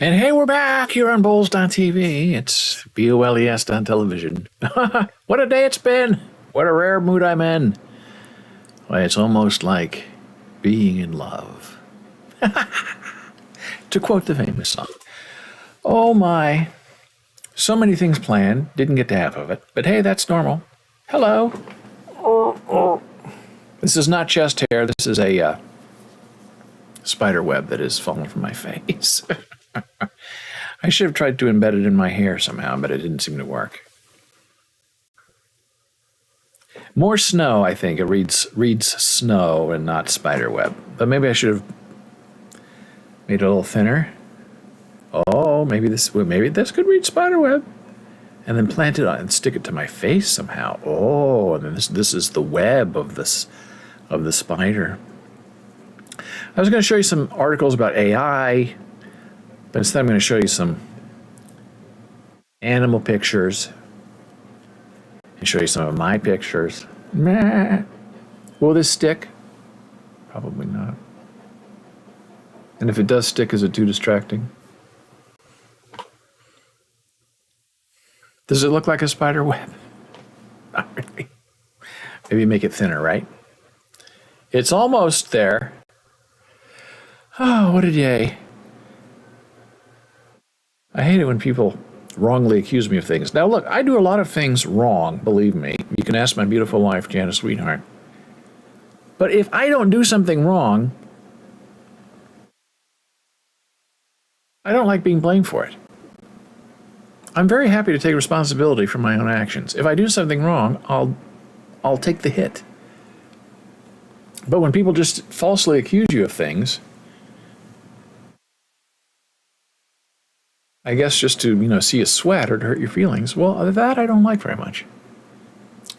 And hey, we're back here on Boles.tv. It's BOLES on television. What a day it's been. What a rare mood I'm in. Why, it's almost like being in love. To quote the famous song. Oh my. So many things planned. Didn't get to half of it. But hey, that's normal. Hello. This is not chest hair. This is a spider web that has fallen from my face. I should have tried to embed it in my hair somehow, but it didn't seem to work. More snow, I think. It reads snow and not spider web. But maybe I should have made it a little thinner. Oh, maybe this could read spider web. And then plant it on and stick it to my face somehow. Oh, and then this is the web of the spider. I was going to show you some articles about AI, but instead I'm going to show you some animal pictures and show you some of my pictures. Meh. Will this stick? Probably not. And if it does stick, is it too distracting? Does it look like a spider web? Not really. Maybe make it thinner, right? It's almost there. Oh, what a day. I hate it when people wrongly accuse me of things. Now, look, I do a lot of things wrong, believe me. You can ask my beautiful wife, Janice Sweetheart. But if I don't do something wrong, I don't like being blamed for it. I'm very happy to take responsibility for my own actions. If I do something wrong, I'll take the hit. But when people just falsely accuse you of things, I guess just to, see you sweat or to hurt your feelings, well, that I don't like very much.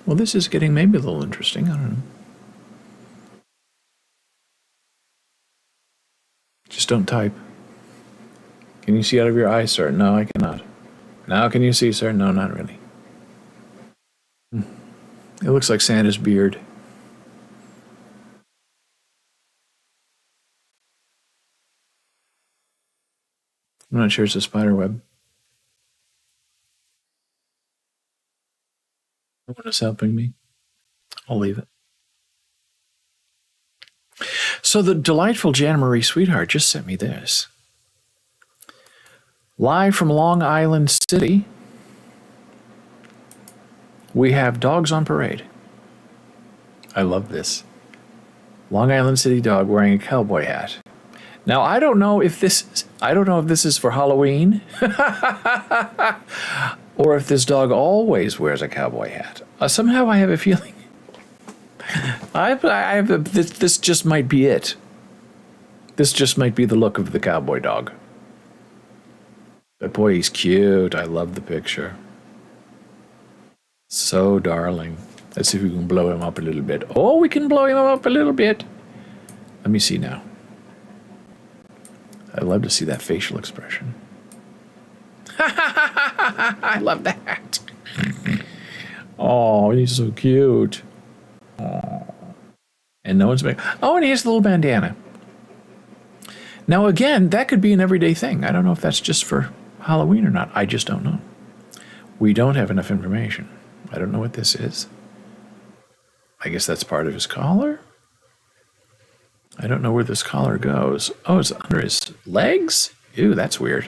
Well, this is getting maybe a little interesting. I don't know. Just don't type. Can you see out of your eyes, sir? No, I cannot. Now can you see, sir? No, not really. It looks like Santa's beard. I'm not sure it's a spider web. No one is helping me. I'll leave it. So the delightful Jana Marie Sweetheart just sent me this. Live from Long Island City, we have dogs on parade. I love this. Long Island City dog wearing a cowboy hat. Now I don't know if this is for Halloween or if this dog always wears a cowboy hat. Somehow I have a feeling this just might be it. This just might be the look of the cowboy dog. But boy, he's cute. I love the picture. So darling. Let's see if we can blow him up a little bit. Oh, we can blow him up a little bit. Let me see now. I love to see that facial expression. I love that. Oh, he's so cute. Oh. And no one's making. Oh, and he has the little bandana. Now, again, that could be an everyday thing. I don't know if that's just for Halloween or not. I just don't know. We don't have enough information. I don't know what this is. I guess that's part of his collar. I don't know where this collar goes. Oh, it's under his legs? Ew, that's weird.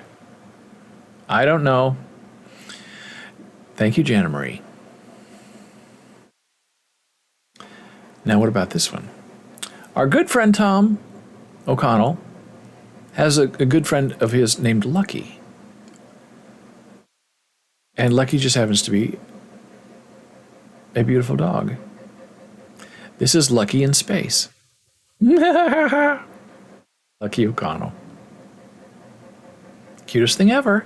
I don't know. Thank you, Jana Marie. Now, what about this one? Our good friend Tom O'Connell has a good friend of his named Lucky. And Lucky just happens to be a beautiful dog. This is Lucky in space. Lucky O'Connell. Cutest thing ever.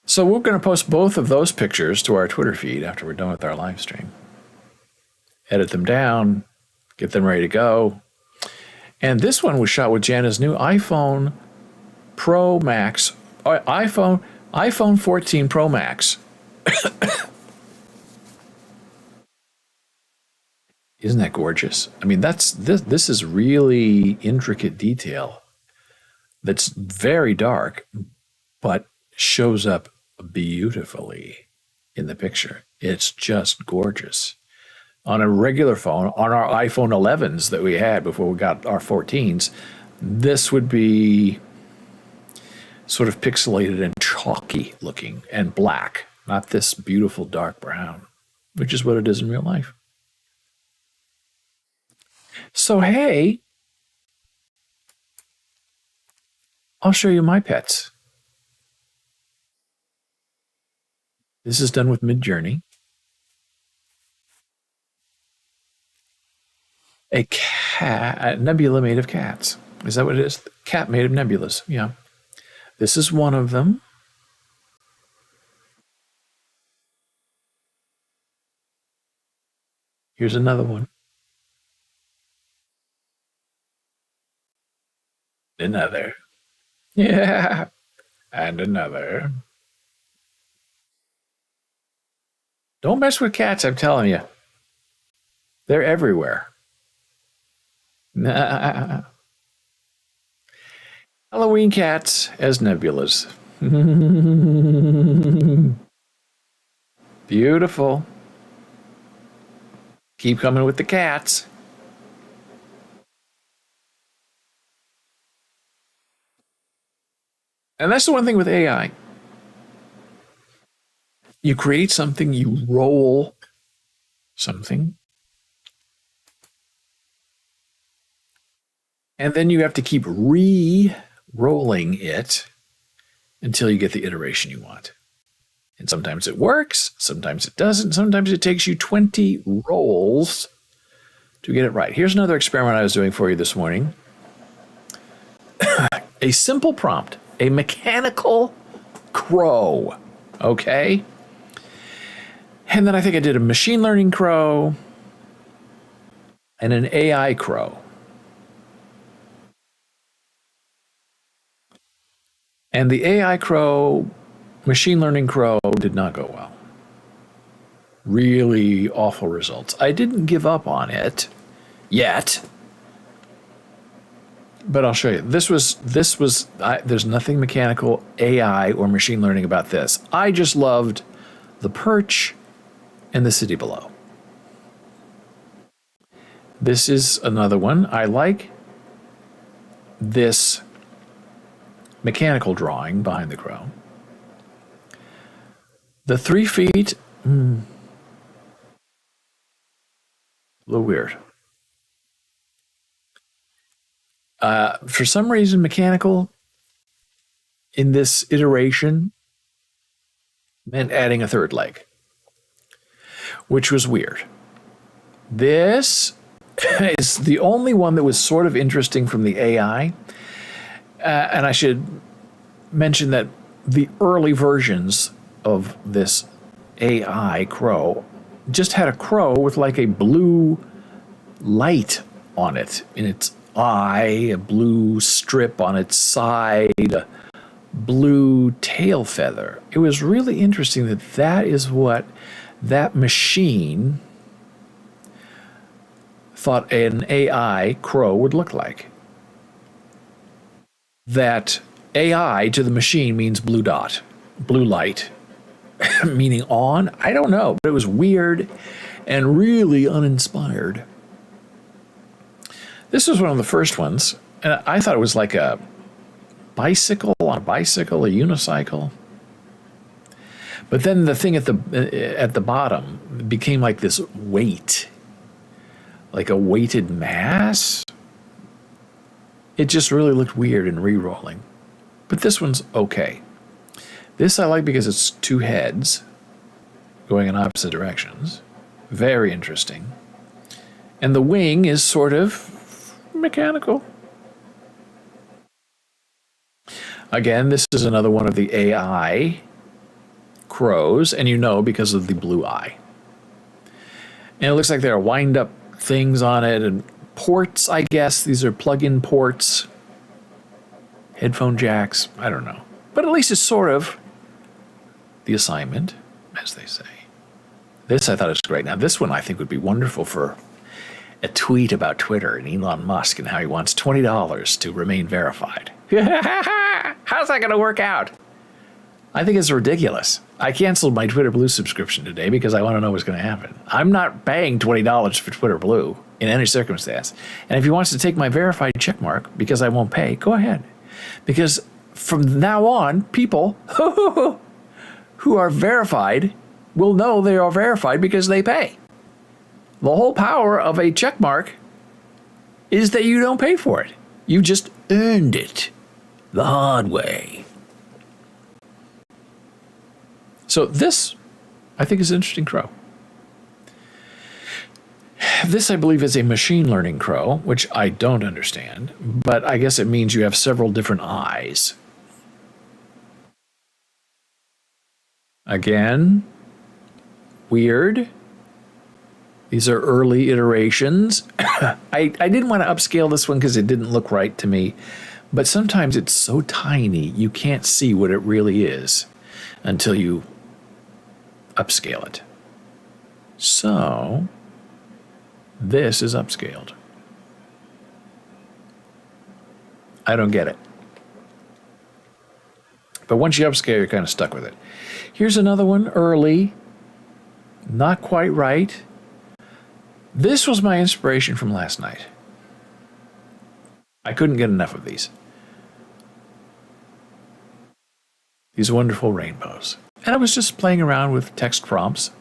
So we're going to post both of those pictures to our Twitter feed after we're done with our live stream. Edit them down, get them ready to go. And this one was shot with Jana's new iPhone Pro Max, iPhone 14 Pro Max. Isn't that gorgeous? I mean, this is really intricate detail that's very dark, but shows up beautifully in the picture. It's just gorgeous. On a regular phone, on our iPhone 11s that we had before we got our 14s, this would be sort of pixelated and chalky looking and black, not this beautiful dark brown, which is what it is in real life. So, hey, I'll show you my pets. This is done with Midjourney. A cat, a nebula made of cats. Is that what it is? Cat made of nebulas. Yeah. This is one of them. Here's another one. Another. Yeah. And another. Don't mess with cats, I'm telling you. They're everywhere. Halloween cats as nebulas. Beautiful. Keep coming with the cats. And that's the one thing with AI. You create something, you roll something, and then you have to keep re-rolling it until you get the iteration you want. And sometimes it works, sometimes it doesn't, sometimes it takes you 20 rolls to get it right. Here's another experiment I was doing for you this morning. A simple prompt, a mechanical crow, okay? And then I think I did a machine learning crow and an AI crow. And the AI crow, machine learning crow did not go well. Really awful results. I didn't give up on it yet, but I'll show you. There's nothing mechanical, AI, or machine learning about this. I just loved the perch and the city below. This is another one. I like this mechanical drawing behind the crow. The 3 feet, a little weird. For some reason, mechanical in this iteration meant adding a third leg, which was weird. This is the only one that was sort of interesting from the AI. And I should mention that the early versions of this AI crow just had a crow with like a blue light on it in its eye, a blue strip on its side, a blue tail feather. It was really interesting that that is what that machine thought an AI crow would look like. That AI to the machine means blue dot, blue light, meaning on. I don't know, but it was weird and really uninspired. This was one of the first ones, and I thought it was like a bicycle on a bicycle, a unicycle. But then the thing at the bottom became like this weight, like a weighted mass. It just really looked weird and re-rolling. But this one's okay. This I like because it's two heads going in opposite directions. Very interesting. And the wing is sort of mechanical. Again, this is another one of the AI crows, and you know because of the blue eye. And it looks like there are wind-up things on it and ports, I guess. These are plug-in ports, headphone jacks, I don't know. But at least it's sort of the assignment, as they say. This I thought was great. Now this one I think would be wonderful for a tweet about Twitter and Elon Musk and how he wants $20 to remain verified. How's that going to work out? I think it's ridiculous. I canceled my Twitter Blue subscription today because I want to know what's going to happen. I'm not paying $20 for Twitter Blue in any circumstance. And if he wants to take my verified checkmark because I won't pay, go ahead. Because from now on, people who are verified will know they are verified because they pay. The whole power of a checkmark is that you don't pay for it. You just earned it the hard way. So this, I think, is an interesting crow. This, I believe, is a machine learning crow, which I don't understand, but I guess it means you have several different eyes. Again, weird. These are early iterations. I didn't want to upscale this one because it didn't look right to me, but sometimes it's so tiny you can't see what it really is until you upscale it. So this is upscaled. I don't get it. But once you upscale, you're kind of stuck with it. Here's another one, early, not quite right. This was my inspiration from last night. I couldn't get enough of these. These wonderful rainbows. And I was just playing around with text prompts.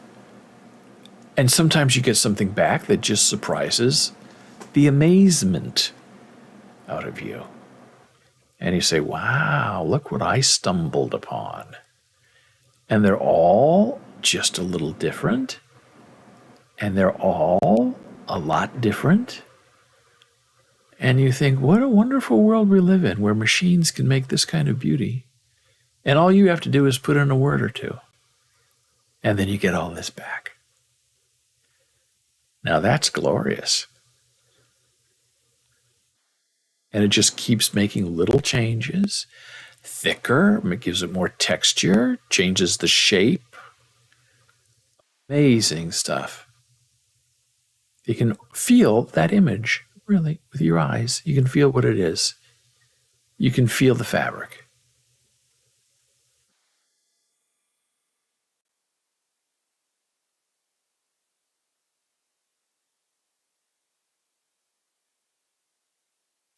And sometimes you get something back that just surprises the amazement out of you. And you say, wow, look what I stumbled upon. And they're all just a little different. And they're all a lot different. And you think, what a wonderful world we live in where machines can make this kind of beauty. And all you have to do is put in a word or two. And then you get all this back. Now that's glorious. And it just keeps making little changes. Thicker, it gives it more texture, changes the shape. Amazing stuff. You can feel that image, really, with your eyes. You can feel what it is. You can feel the fabric.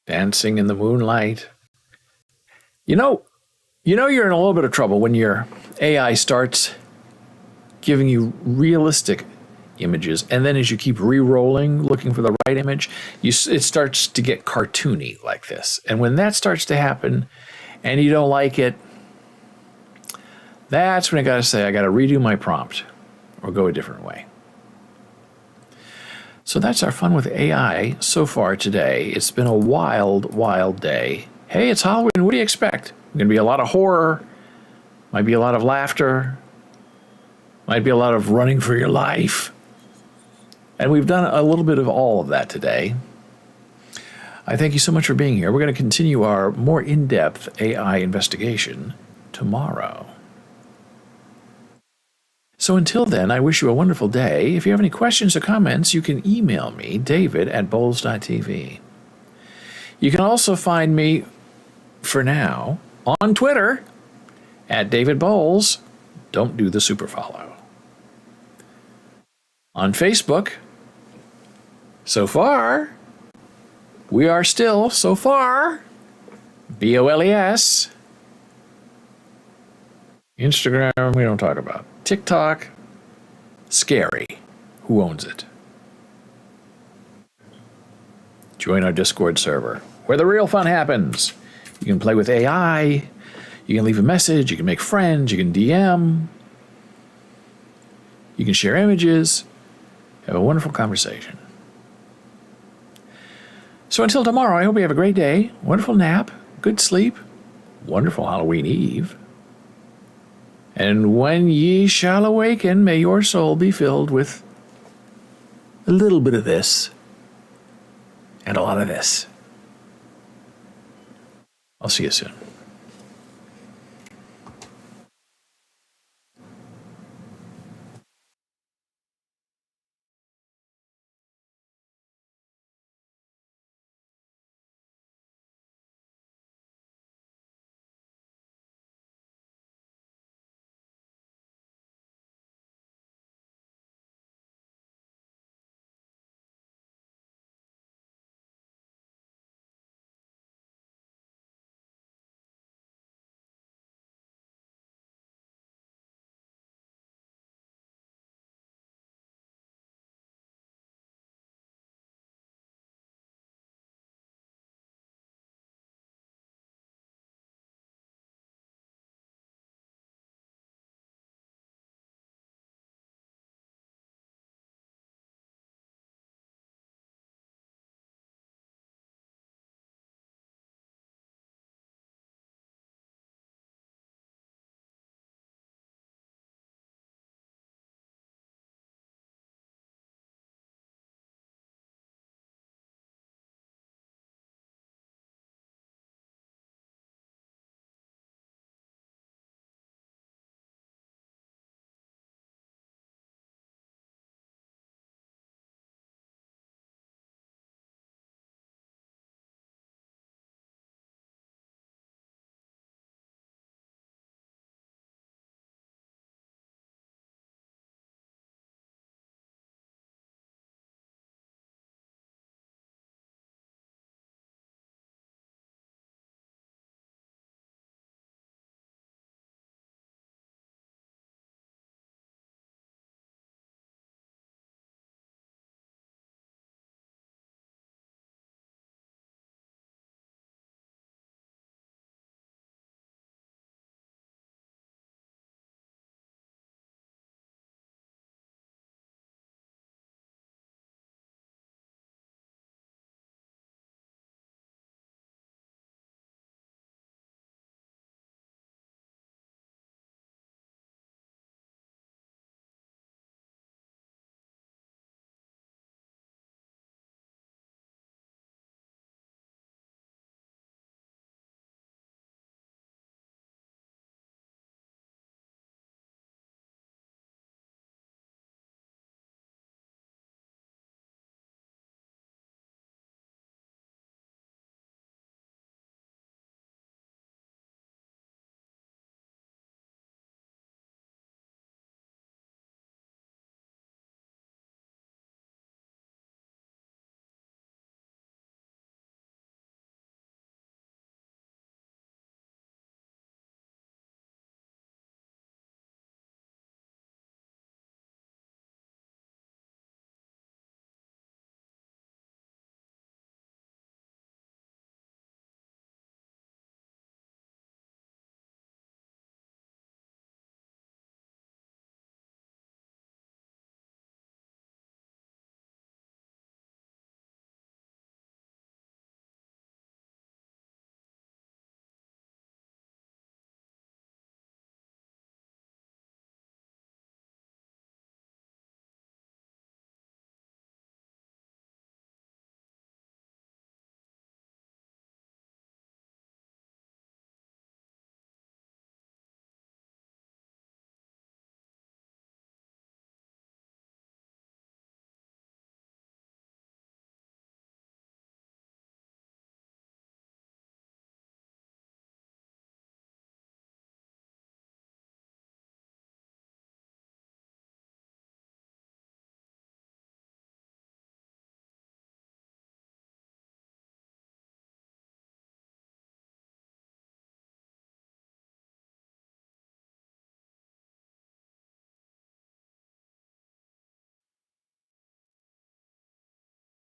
Dancing in the moonlight. You know you're in a little bit of trouble when your AI starts giving you realistic images, and then as you keep re-rolling, looking for the right image, it starts to get cartoony like this. And when that starts to happen, and you don't like it, that's when I gotta say, I gotta redo my prompt, or go a different way. So that's our fun with AI so far today. It's been a wild, wild day. Hey, it's Halloween. What do you expect? Going to be a lot of horror. Might be a lot of laughter. Might be a lot of running for your life. And we've done a little bit of all of that today. I thank you so much for being here. We're going to continue our more in-depth AI investigation tomorrow. So until then, I wish you a wonderful day. If you have any questions or comments, you can email me, david@boles.tv. You can also find me, for now, on Twitter, @DavidBoles. Don't do the super follow. On Facebook, so far, we are still, so far, BOLES. Instagram, we don't talk about. TikTok, scary. Who owns it? Join our Discord server, where the real fun happens. You can play with AI, you can leave a message, you can make friends, you can DM, you can share images, have a wonderful conversation. So until tomorrow, I hope you have a great day, wonderful nap, good sleep, wonderful Halloween Eve. And when ye shall awaken, may your soul be filled with a little bit of this and a lot of this. I'll see you soon.